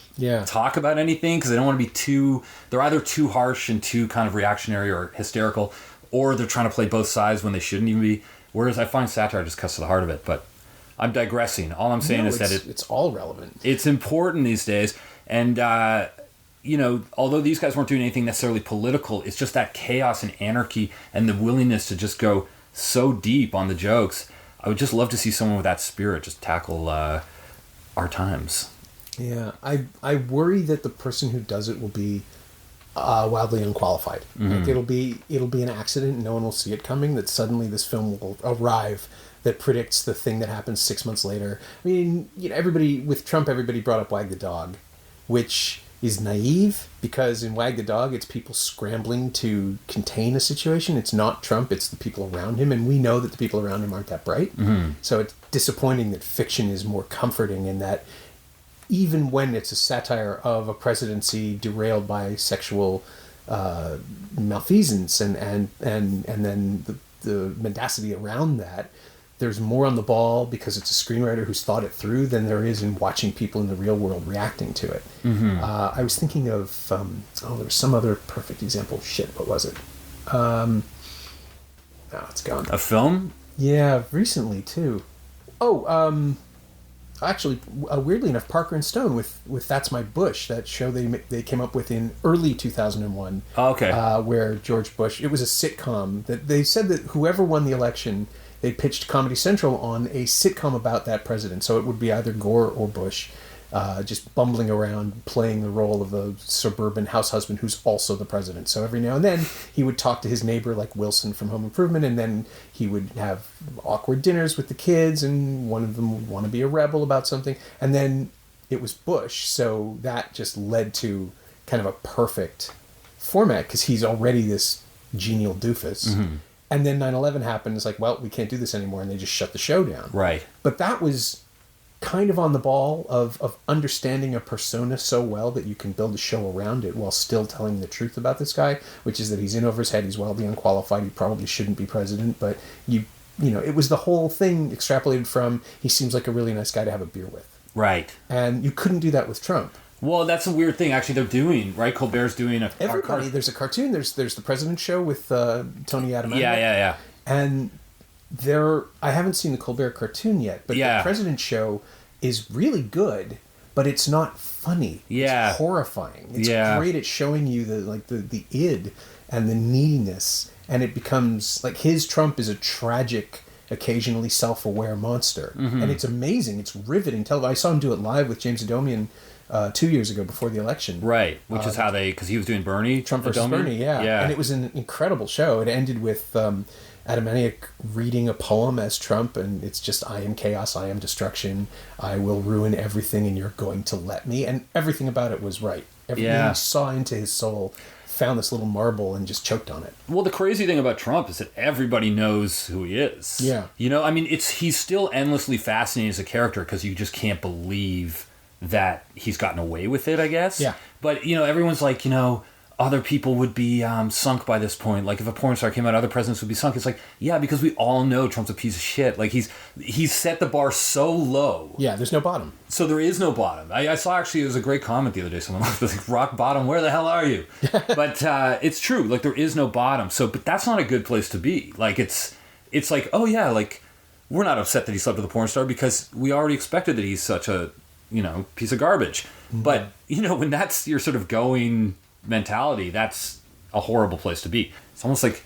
S2: talk about anything, because they don't want to be they're either too harsh and too kind of reactionary or hysterical, or they're trying to play both sides when they shouldn't even be. Whereas I find satire just cuts to the heart of it. But I'm digressing. All I'm saying is that
S3: it's all relevant.
S2: It's important these days. And, although these guys weren't doing anything necessarily political, it's just that chaos and anarchy and the willingness to just go so deep on the jokes. I would just love to see someone with that spirit just tackle our times.
S3: Yeah, I worry that the person who does it will be wildly unqualified. Like it'll be an accident and no one will see it coming, that suddenly this film will arrive that predicts the thing that happens 6 months later. I mean, everybody with Trump, everybody brought up Wag the Dog, which is naive, because in Wag the Dog it's people scrambling to contain a situation. It's not Trump, it's the people around him, and we know that the people around him aren't that bright. So it's disappointing that fiction is more comforting in that even when it's a satire of a presidency derailed by sexual malfeasance and then the mendacity around that, there's more on the ball because it's a screenwriter who's thought it through than there is in watching people in the real world reacting to it. I was thinking of, there was some other perfect example. Shit, what was it? No, it's gone.
S2: A film?
S3: Yeah, recently too. Actually, weirdly enough, Parker and Stone with That's My Bush, that show they came up with in early 2001.
S2: Oh, okay.
S3: Where George Bush, it was a sitcom that they said that whoever won the election, they pitched Comedy Central on a sitcom about that president. So it would be either Gore or Bush, just bumbling around playing the role of a suburban house husband who's also the president. So every now and then he would talk to his neighbor like Wilson from Home Improvement, and then he would have awkward dinners with the kids, and one of them would want to be a rebel about something. And then it was Bush, so that just led to kind of a perfect format because he's already this genial doofus. And then 9/11 happened. It's like, well, we can't do this anymore, and they just shut the show down.
S2: Right.
S3: But that was kind of on the ball of understanding a persona so well that you can build a show around it while still telling the truth about this guy, which is that he's in over his head, he's wildly unqualified, he probably shouldn't be president, but you know, it was the whole thing extrapolated from he seems like a really nice guy to have a beer with.
S2: Right.
S3: And you couldn't do that with Trump.
S2: Well, that's a weird thing. Actually, they're doing, right? Colbert's doing a...
S3: Everybody, there's a cartoon, there's the President Show with Tony Adamant.
S2: Yeah.
S3: And I haven't seen the Colbert cartoon yet, but the President Show is really good, but it's not funny.
S2: Yeah.
S3: It's horrifying. It's great at showing you the id and the neediness, and it becomes like his Trump is a tragic, occasionally self-aware monster. And it's amazing. It's riveting television. I saw him do it live with James Adomian 2 years ago before the election.
S2: Right, which is how because he was doing Bernie.
S3: Trump versus Bernie, yeah. And it was an incredible show. It ended with Adamaniak reading a poem as Trump, and it's just, I am chaos, I am destruction, I will ruin everything, and you're going to let me. And everything about it was right. Everything he saw into his soul, found this little marble and just choked on it.
S2: Well, the crazy thing about Trump is that everybody knows who he is.
S3: Yeah.
S2: You know, I mean, he's still endlessly fascinating as a character because you just can't believe that he's gotten away with it, I guess.
S3: Yeah.
S2: But, everyone's like, other people would be sunk by this point. Like, if a porn star came out, other presidents would be sunk. It's like, yeah, because we all know Trump's a piece of shit. Like, he's set the bar so low.
S3: Yeah, there's no bottom.
S2: So there is no bottom. I saw, actually, it was a great comment the other day. Someone was like, rock bottom, where the hell are you? But it's true. Like, there is no bottom. So, but that's not a good place to be. Like, it's like, oh, yeah, like, we're not upset that he slept with a porn star because we already expected that he's such a piece of garbage. But, when that's your sort of going mentality, that's a horrible place to be. It's almost like,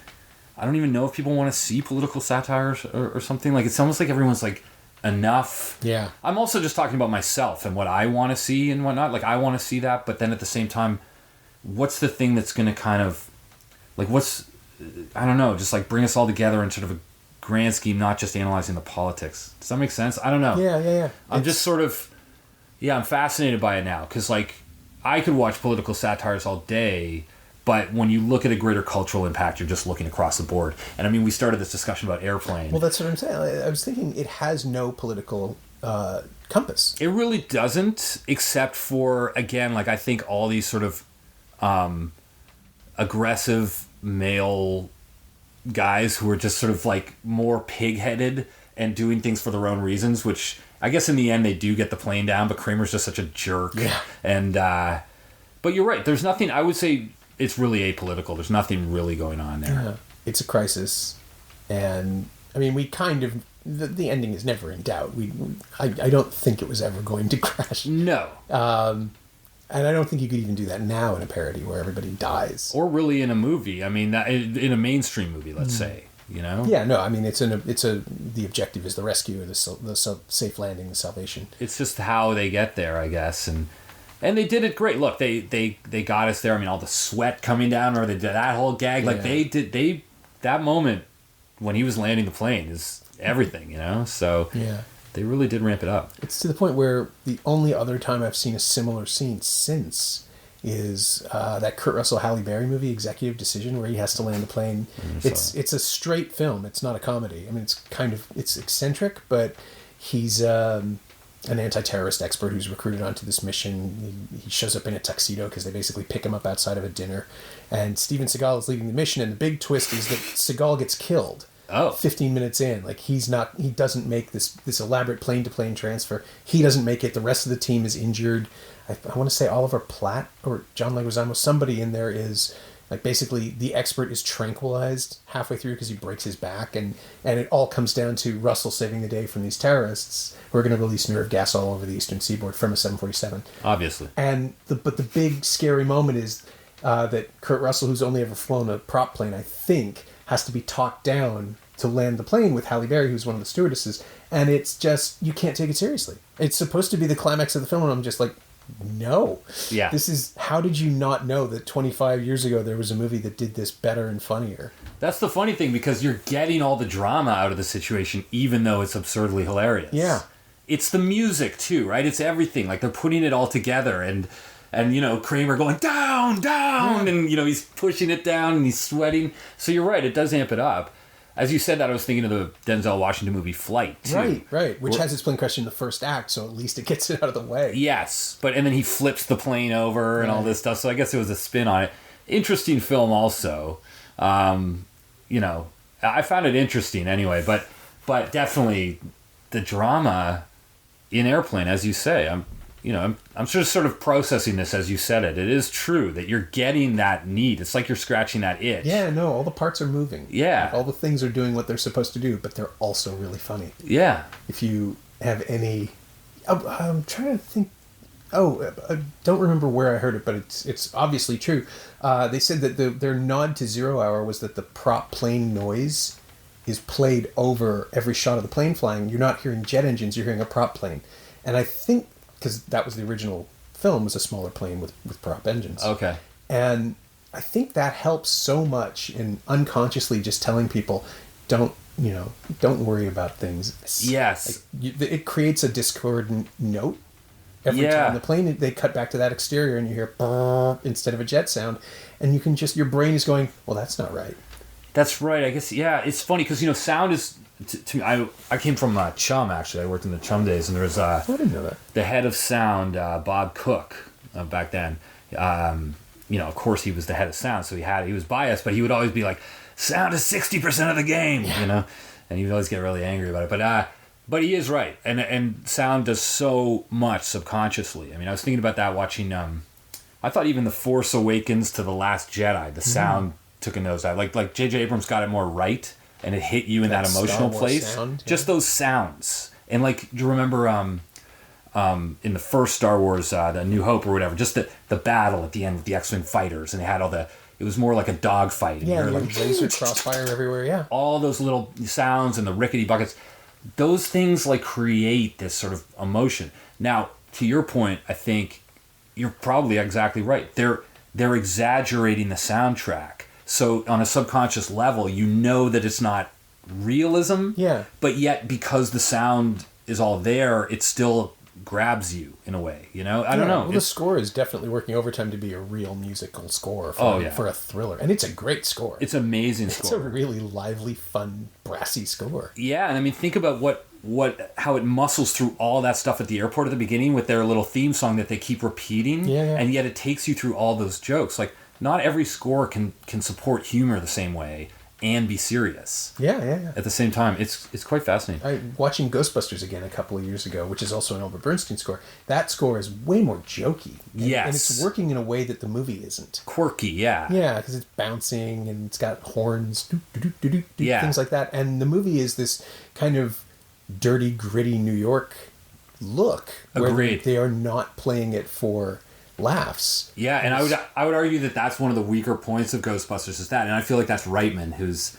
S2: I don't even know if people want to see political satire or something. Like, it's almost like everyone's like, enough.
S3: Yeah. I'm
S2: also just talking about myself and what I want to see and whatnot. Like, I want to see that, but then at the same time, what's the thing that's going to kind of, like, I don't know, just like bring us all together in sort of a grand scheme, not just analyzing the politics. Does that make sense? I don't know.
S3: Yeah.
S2: I'm just sort of... Yeah, I'm fascinated by it now because, like, I could watch political satires all day, but when you look at a greater cultural impact, you're just looking across the board. And I mean, we started this discussion about Airplane.
S3: Well, that's what I'm saying. I was thinking it has no political compass.
S2: It really doesn't, except for, again, like, I think all these sort of aggressive male guys who are just sort of, like, more pig-headed and doing things for their own reasons, which... I guess in the end they do get the plane down, but Kramer's just such a jerk.
S3: Yeah.
S2: And but you're right. There's nothing. I would say it's really apolitical. There's nothing really going on there.
S3: Yeah. It's a crisis, and I mean, we kind of the ending is never in doubt. I don't think it was ever going to crash.
S2: No.
S3: And I don't think you could even do that now in a parody where everybody dies,
S2: or really in a movie. I mean, that in a mainstream movie, let's say.
S3: Yeah, no, I mean, the objective is the rescue, or the safe landing, the salvation.
S2: It's just how they get there, I guess. And And they did it great. Look, they got us there. I mean, all the sweat coming down, or they did that whole gag. Like that moment when he was landing the plane is everything, you know? So they really did ramp it up.
S3: It's to the point where the only other time I've seen a similar scene since is that Kurt Russell Halle Berry movie, Executive Decision, where he has to land the plane. It's a straight film. It's not a comedy. I mean, it's eccentric, but he's an anti-terrorist expert who's recruited onto this mission. He shows up in a tuxedo because they basically pick him up outside of a dinner. And Steven Seagal is leading the mission, and the big twist is that Seagal gets killed. 15 minutes in. Like, he doesn't make this elaborate plane-to-plane transfer. He doesn't make it. The rest of the team is injured. I want to say Oliver Platt or John Leguizamo, somebody in there is, like, basically the expert is tranquilized halfway through because he breaks his back, and it all comes down to Russell saving the day from these terrorists who are going to release nerve gas all over the eastern seaboard from a 747.
S2: Obviously.
S3: But the big scary moment is that Kurt Russell, who's only ever flown a prop plane, I think, has to be talked down to land the plane with Halle Berry, who's one of the stewardesses, and it's just, you can't take it seriously. It's supposed to be the climax of the film, and I'm just like, no.
S2: Yeah.
S3: This is, how did you not know that 25 years ago there was a movie that did this better and funnier?
S2: That's the funny thing, because you're getting all the drama out of the situation, even though it's absurdly hilarious.
S3: Yeah.
S2: It's the music, too, right? It's everything. Like, they're putting it all together, and you know, Kramer going, down, and, you know, he's pushing it down, and he's sweating. So you're right, it does amp it up. As you said that, I was thinking of the Denzel Washington movie Flight, too. Right.
S3: Which has its plane crash in the first act, so at least it gets it out of the way.
S2: Yes, and then he flips the plane over and all this stuff, so I guess it was a spin on it. Interesting film also. You know, I found it interesting anyway, but definitely the drama in Airplane, as you say, I'm just sort of processing this as you said it. It is true that you're getting that need. It's like you're scratching that itch.
S3: Yeah, no, all the parts are moving.
S2: Yeah.
S3: Like, all the things are doing what they're supposed to do, but they're also really funny.
S2: Yeah.
S3: If you have any... I'm trying to think... I don't remember where I heard it, but it's obviously true. They said that their nod to Zero Hour was that the prop plane noise is played over every shot of the plane flying. You're not hearing jet engines, you're hearing a prop plane. And I think... because that was the original film, was a smaller plane with prop engines.
S2: Okay.
S3: And I think that helps so much in unconsciously just telling people, don't worry about things.
S2: Yes.
S3: Like, it creates a discordant note every time the plane, they cut back to that exterior and you hear brrr instead of a jet sound, and you can just, your brain is going, well, that's not right.
S2: That's right. I guess, it's funny because, sound is... To me, I came from Chum, actually. I worked in the Chum days, and there was
S3: I didn't know that.
S2: The head of sound, Bob Cook, back then. Of course, he was the head of sound, so he was biased, but he would always be like, "Sound is 60% of the game," and he would always get really angry about it. But he is right, and sound does so much subconsciously. I mean, I was thinking about that watching. I thought even The Force Awakens to The Last Jedi, the sound took a nosedive. Like J.J. Abrams got it more right. And it hit you in that emotional place. Sound, just those sounds. And like, do you remember in the first Star Wars, the New Hope or whatever, just the battle at the end with the X-Wing fighters, and they had all it was more like a dogfight.
S3: Yeah, like laser crossfire everywhere, yeah.
S2: All those little sounds and the rickety buckets, those things like create this sort of emotion. Now, to your point, I think you're probably exactly right. They're exaggerating the soundtrack. So on a subconscious level, that it's not realism.
S3: Yeah.
S2: But yet, because the sound is all there, it still grabs you in a way. I don't know.
S3: Well, the score is definitely working overtime to be a real musical score for a thriller. And it's a great score.
S2: It's an amazing score.
S3: It's a really lively, fun, brassy score.
S2: Yeah, and I mean, think about how it muscles through all that stuff at the airport at the beginning with their little theme song that they keep repeating.
S3: Yeah.
S2: And yet it takes you through all those jokes. Like, not every score can support humor the same way and be serious.
S3: Yeah.
S2: At the same time, it's quite fascinating.
S3: Watching Ghostbusters again a couple of years ago, which is also an Albert Bernstein score, that score is way more jokey.
S2: Yes.
S3: And it's working in a way that the movie isn't.
S2: Quirky, yeah.
S3: Yeah, because it's bouncing and it's got horns,
S2: yeah.
S3: things like that. And the movie is this kind of dirty, gritty New York look.
S2: Agreed.
S3: Where they are not playing it for laughs.
S2: Yeah, and I would argue that that's one of the weaker points of Ghostbusters is that, and I feel like that's Reitman, who's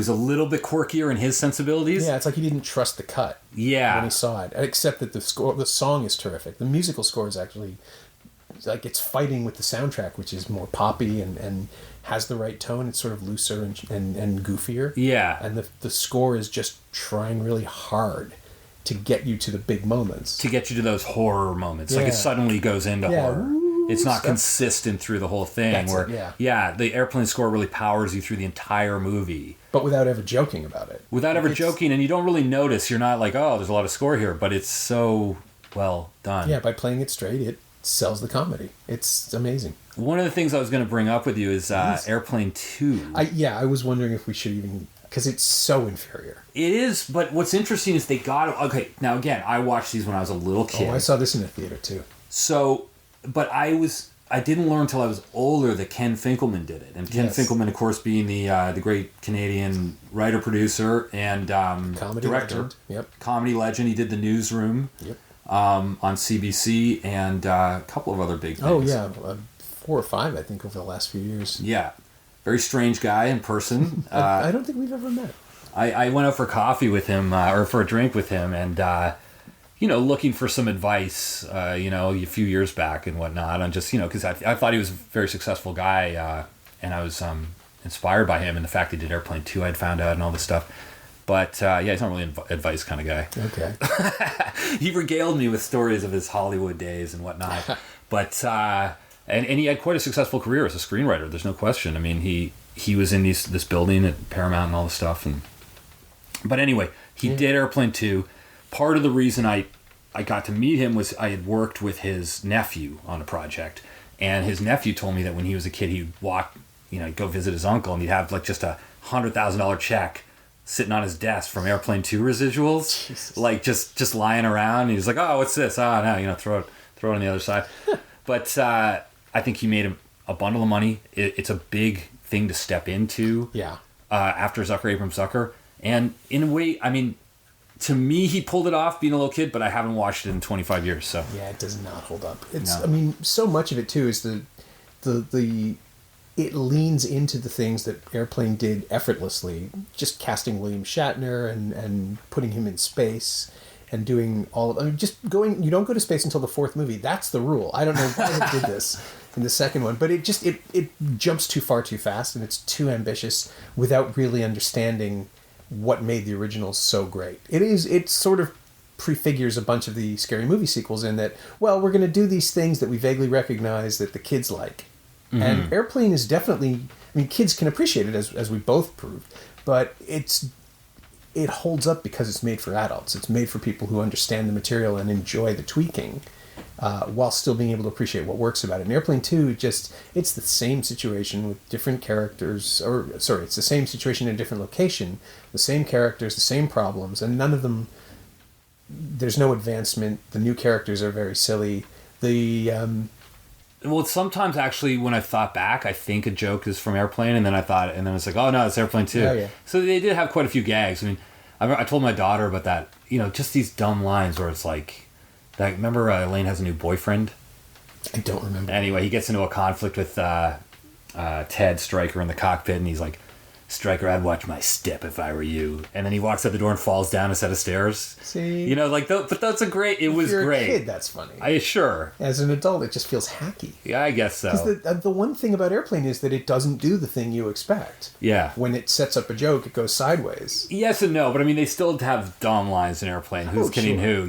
S2: a little bit quirkier in his sensibilities.
S3: Yeah, it's like he didn't trust the cut.
S2: Yeah,
S3: when he saw it, except that the song is terrific. The musical score is actually like it's fighting with the soundtrack, which is more poppy and has the right tone. It's sort of looser and goofier.
S2: Yeah.
S3: And the score is just trying really hard to get you to the big moments.
S2: To get you to those horror moments. Like it suddenly goes into horror. It's not consistent through the whole thing. The airplane score really powers you through the entire movie.
S3: But without ever joking about it.
S2: Without ever joking, and you don't really notice. You're not like, oh, there's a lot of score here, but it's so well done.
S3: Yeah, by playing it straight, it sells the comedy. It's amazing.
S2: One of the things I was going to bring up with you is Airplane 2.
S3: I was wondering if we should even... Because it's so inferior.
S2: It is, but what's interesting is they got... Okay, now again, I watched these when I was a little kid.
S3: Oh, I saw this in the theater too.
S2: So, but I didn't learn until I was older that Ken Finkelman did it. And Ken Finkelman, of course, being the great Canadian writer, producer, and
S3: comedy
S2: director.
S3: Legend. Yep.
S2: Comedy legend. He did The Newsroom on CBC and a couple of other big things.
S3: Oh, yeah. 4 or 5, I think, over the last few years.
S2: Yeah. Very strange guy in person.
S3: I don't think we've ever met.
S2: I went out for coffee with him, or for a drink with him, and, looking for some advice, a few years back and whatnot, on just, because I thought he was a very successful guy, and I was inspired by him and the fact he did Airplane 2, I'd found out, and all this stuff. But, he's not really an advice kind of guy.
S3: Okay.
S2: He regaled me with stories of his Hollywood days and whatnot. But, and he had quite a successful career as a screenwriter, there's no question. I mean, he was in this building at Paramount and all this stuff. But anyway, he did Airplane 2. Part of the reason I got to meet him was I had worked with his nephew on a project. And his nephew told me that when he was a kid, he'd walk, he'd go visit his uncle, and he'd have like just a $100,000 check sitting on his desk from Airplane 2 residuals. Jesus. Like just lying around. And he was like, oh, what's this? Oh, no, throw it on the other side. But I think he made a bundle of money. It's a big thing to step into.
S3: Yeah.
S2: After Zucker. And in a way, I mean, to me, he pulled it off being a little kid, but I haven't watched it in 25 years. So
S3: yeah, it does not hold up. I mean, so much of it too is the it leans into the things that Airplane did effortlessly, just casting William Shatner and putting him in space and doing all of... I mean, you don't go to space until the 4th movie. That's the rule. I don't know why they did this in the second one, but it jumps too far too fast, and it's too ambitious without really understanding what made the originals so great. It sort of prefigures a bunch of the Scary Movie sequels in that, well, we're going to do these things that we vaguely recognize that the kids like. Mm-hmm. And Airplane is definitely... I mean, kids can appreciate it, as we both proved, but it holds up because it's made for adults. It's made for people who understand the material and enjoy the tweaking, while still being able to appreciate what works about it. And Airplane 2, it's the same situation with different characters, it's the same situation in a different location, the same characters, the same problems, and none of them, there's no advancement. The new characters are very silly.
S2: Well, sometimes actually when I thought back, I think a joke is from Airplane, and then it's like, oh no, it's Airplane 2.
S3: Yeah.
S2: So they did have quite a few gags. I mean, I told my daughter about that, just these dumb lines where it's like, remember Elaine has a new boyfriend?
S3: I don't remember.
S2: Anyway, he gets into a conflict with Ted Stryker in the cockpit, and he's like, Stryker, I'd watch my step if I were you. And then he walks out the door and falls down a set of stairs.
S3: See?
S2: But that's it was great.
S3: If you're a kid, that's funny.
S2: Sure.
S3: As an adult, it just feels hacky.
S2: Yeah, I guess so.
S3: Because the one thing about Airplane is that it doesn't do the thing you expect.
S2: Yeah.
S3: When it sets up a joke, it goes sideways.
S2: Yes and no, but I mean, they still have dumb lines in Airplane. Who's kidding who?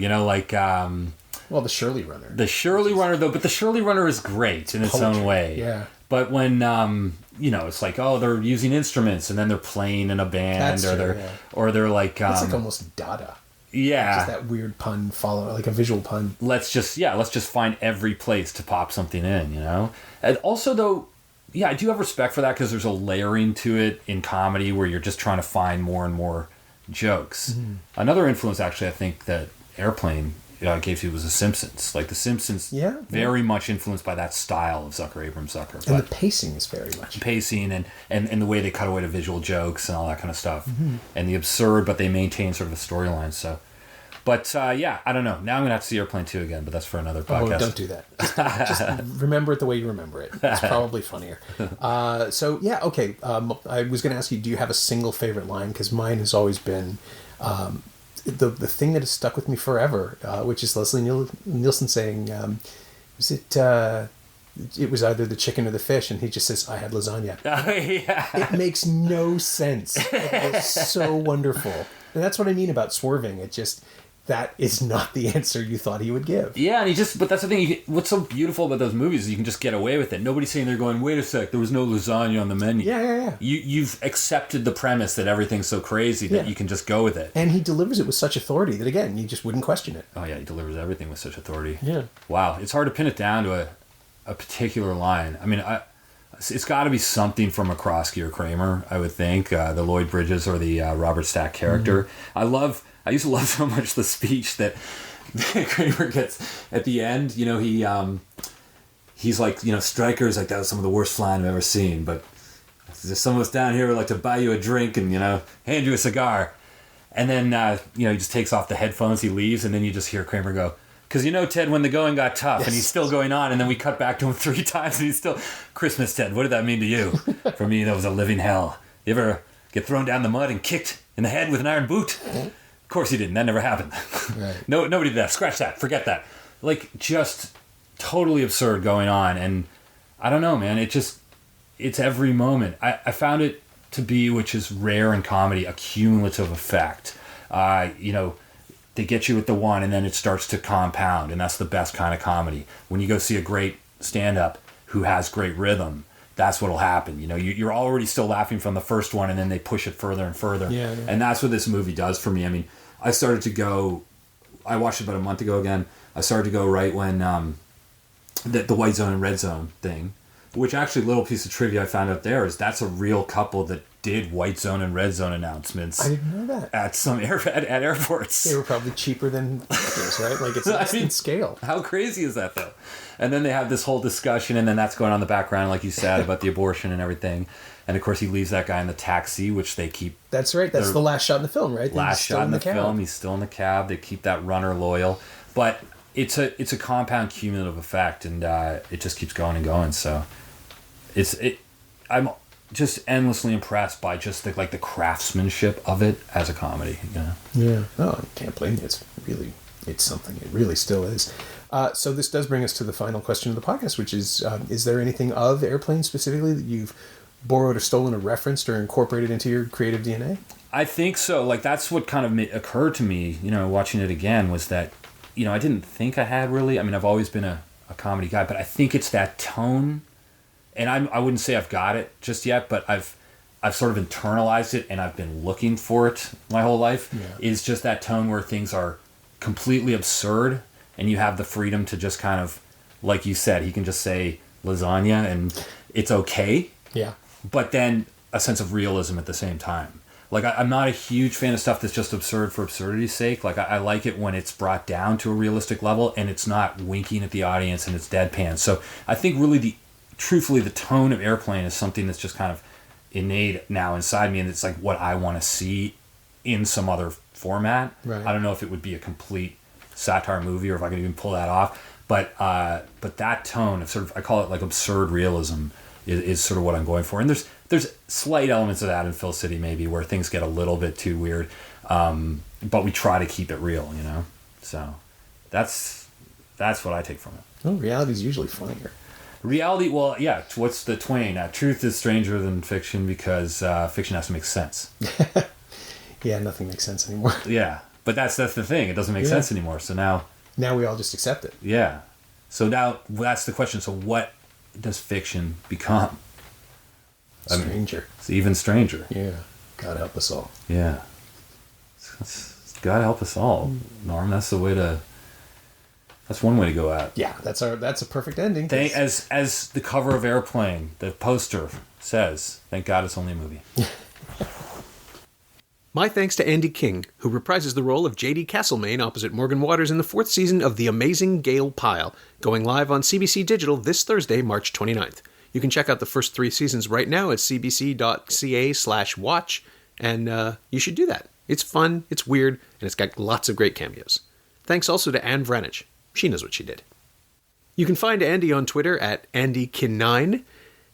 S3: Well, the Shirley Runner.
S2: The Shirley Runner, though, but the Shirley Runner is great in its own way.
S3: Yeah.
S2: But when it's like, oh, they're using instruments and then they're playing in a band, or they're like,
S3: it's like almost Dada.
S2: Yeah,
S3: just that weird pun like a visual pun.
S2: Let's just find every place to pop something in, And also, though, I do have respect for that because there's a layering to it in comedy where you're just trying to find more and more jokes. Mm-hmm. Another influence, actually, I think that Airplane gave to was The Simpsons. Like The Simpsons, very much influenced by that style of Zucker.
S3: And the pacing is very much.
S2: Pacing and the way they cut away to visual jokes and all that kind of stuff.
S3: Mm-hmm.
S2: And the absurd, but they maintain sort of a storyline. So, but I don't know. Now I'm going to have to see Airplane 2 again, but that's for another podcast.
S3: Oh, don't do that. Just remember it the way you remember it. It's probably funnier. Okay. I was going to ask you, do you have a single favorite line? Because mine has always been... the thing that has stuck with me forever, which is Leslie Nielsen saying, Was it? It was either the chicken or the fish, and he just says, "I had lasagna."
S2: Oh, yeah.
S3: It makes no sense. It was so wonderful, and that's what I mean about swerving. It just that is not the answer you thought he would give.
S2: Yeah, and but that's the thing. What's so beautiful about those movies is you can just get away with it. Nobody's sitting there going, "Wait a sec, there was no lasagna on the menu."
S3: Yeah.
S2: You've accepted the premise that everything's so crazy that you can just go with it.
S3: And he delivers it with such authority that, again, you just wouldn't question it.
S2: Oh yeah, he delivers everything with such authority.
S3: Yeah.
S2: Wow, it's hard to pin it down to a particular line. I mean, it's got to be something from McCroskey or Kramer, I would think. The Lloyd Bridges or the Robert Stack character. Mm-hmm. I used to love so much the speech that Kramer gets at the end. You know, he's like, you know, strikers, like, that was some of the worst flying I've ever seen. But there's some of us down here would like to buy you a drink and, you know, hand you a cigar. And then, you know, he just takes off the headphones, he leaves, and then you just hear Kramer go, "Because, you know, Ted, when the going got tough," yes. And he's still going on, and then we cut back to him 3 times, and he's still, "Christmas, Ted, what did that mean to you?" "For me, that was a living hell. You ever get thrown down the mud and kicked in the head with an iron boot?" Of course he didn't. That never happened. Right. No, nobody did that. Scratch that. Forget that. Like, just totally absurd going on, and I don't know, man. It's every moment. I found it to be, which is rare in comedy, a cumulative effect. You know, they get you with the one, and then it starts to compound, and that's the best kind of comedy. When you go see a great stand-up who has great rhythm, that's what'll happen. You know, you're already still laughing from the first one, and then they push it further and further. Yeah. And that's what this movie does for me. I mean, I watched it about a month ago again. I started to go right when the white zone and red zone thing, which actually, little piece of trivia I found out there is that's a real couple that did white zone and red zone announcements.
S3: I didn't know that.
S2: At some at airports.
S3: They were probably cheaper than others, right? Like, it's instant scale.
S2: How crazy is that, though? And then they have this whole discussion, and then that's going on in the background, like you said, about the abortion and everything. And of course, he leaves that guy in the taxi, which they keep. That's right. That's the last shot in the film, right? Last shot in the film. He's still in the cab. They keep that runner loyal, but it's a compound cumulative effect, and it just keeps going and going. So I'm just endlessly impressed by just the craftsmanship of it as a comedy. You know?
S3: Yeah. Oh, I can't blame you. It's something. It really still is. So this does bring us to the final question of the podcast, which is there anything of Airplane specifically that you've borrowed or stolen or referenced or incorporated into your creative DNA?
S2: I think so. Like, that's what kind of occurred to me, you know, watching it again, was that, you know, I didn't think I had really. I mean, I've always been a comedy guy, but I think it's that tone. And I wouldn't say I've got it just yet, but I've sort of internalized it, and I've been looking for it my whole life. Yeah. It's just that tone where things are completely absurd, and you have the freedom to just kind of, like you said, he can just say lasagna, and it's okay.
S3: Yeah.
S2: But then a sense of realism at the same time. Like, I'm not a huge fan of stuff that's just absurd for absurdity's sake. Like, I like it when it's brought down to a realistic level, and it's not winking at the audience, and it's deadpan. So I think really truthfully, the tone of Airplane is something that's just kind of innate now inside me, and it's like what I want to see in some other format. Right. I don't know if it would be a complete satire movie or if I could even pull that off, but that tone of sort of, I call it like absurd realism, is sort of what I'm going for. And there's slight elements of that in Filth City maybe, where things get a little bit too weird, but we try to keep it real, you know. So that's what I take from it.
S3: Well, reality's usually funnier.
S2: Reality, well, yeah, what's the twain? Truth is stranger than fiction because fiction has to make sense.
S3: Yeah, nothing makes sense anymore.
S2: Yeah, but that's the thing. It doesn't make sense anymore. So now
S3: we all just accept it.
S2: Yeah. So now that's the question. So what does fiction become?
S3: Stranger.
S2: It's even stranger.
S3: Yeah. God help us all.
S2: Yeah. God help us all, Norm. That's one way to go out.
S3: Yeah, that's a perfect ending.
S2: As the cover of Airplane, the poster says, thank God it's only a movie.
S1: My thanks to Andy King, who reprises the role of J.D. Castlemaine opposite Morgan Waters in the 4th season of The Amazing Gayl Pile, going live on CBC Digital this Thursday, March 29th. You can check out the first 3 seasons right now at cbc.ca/watch, and you should do that. It's fun, it's weird, and it's got lots of great cameos. Thanks also to Anne Vranich. She knows what she did. You can find Andy on Twitter at AndyKin9,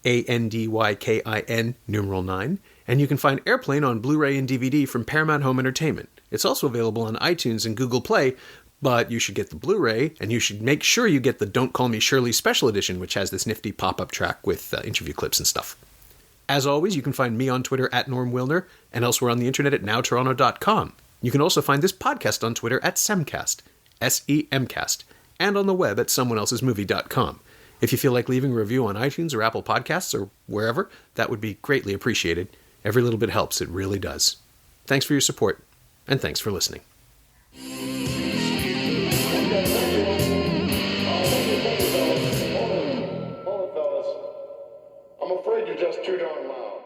S1: ANDYKIN, numeral 9, and you can find Airplane on Blu-ray and DVD from Paramount Home Entertainment. It's also available on iTunes and Google Play, But you should get the Blu-ray, and you should make sure you get the Don't Call Me Shirley Special Edition, which has this nifty pop-up track with interview clips and stuff. As always, you can find me on Twitter at Norm Wilner, and elsewhere on the internet at nowtoronto.com. You can also find this podcast on Twitter at Semcast, S-E-M-Cast, and on the web at someoneelsesmovie.com. If you feel like leaving a review on iTunes or Apple Podcasts or wherever, that would be greatly appreciated. Every little bit helps, it really does. Thanks for your support, and thanks for listening.
S4: I'm afraid you're just too darn loud.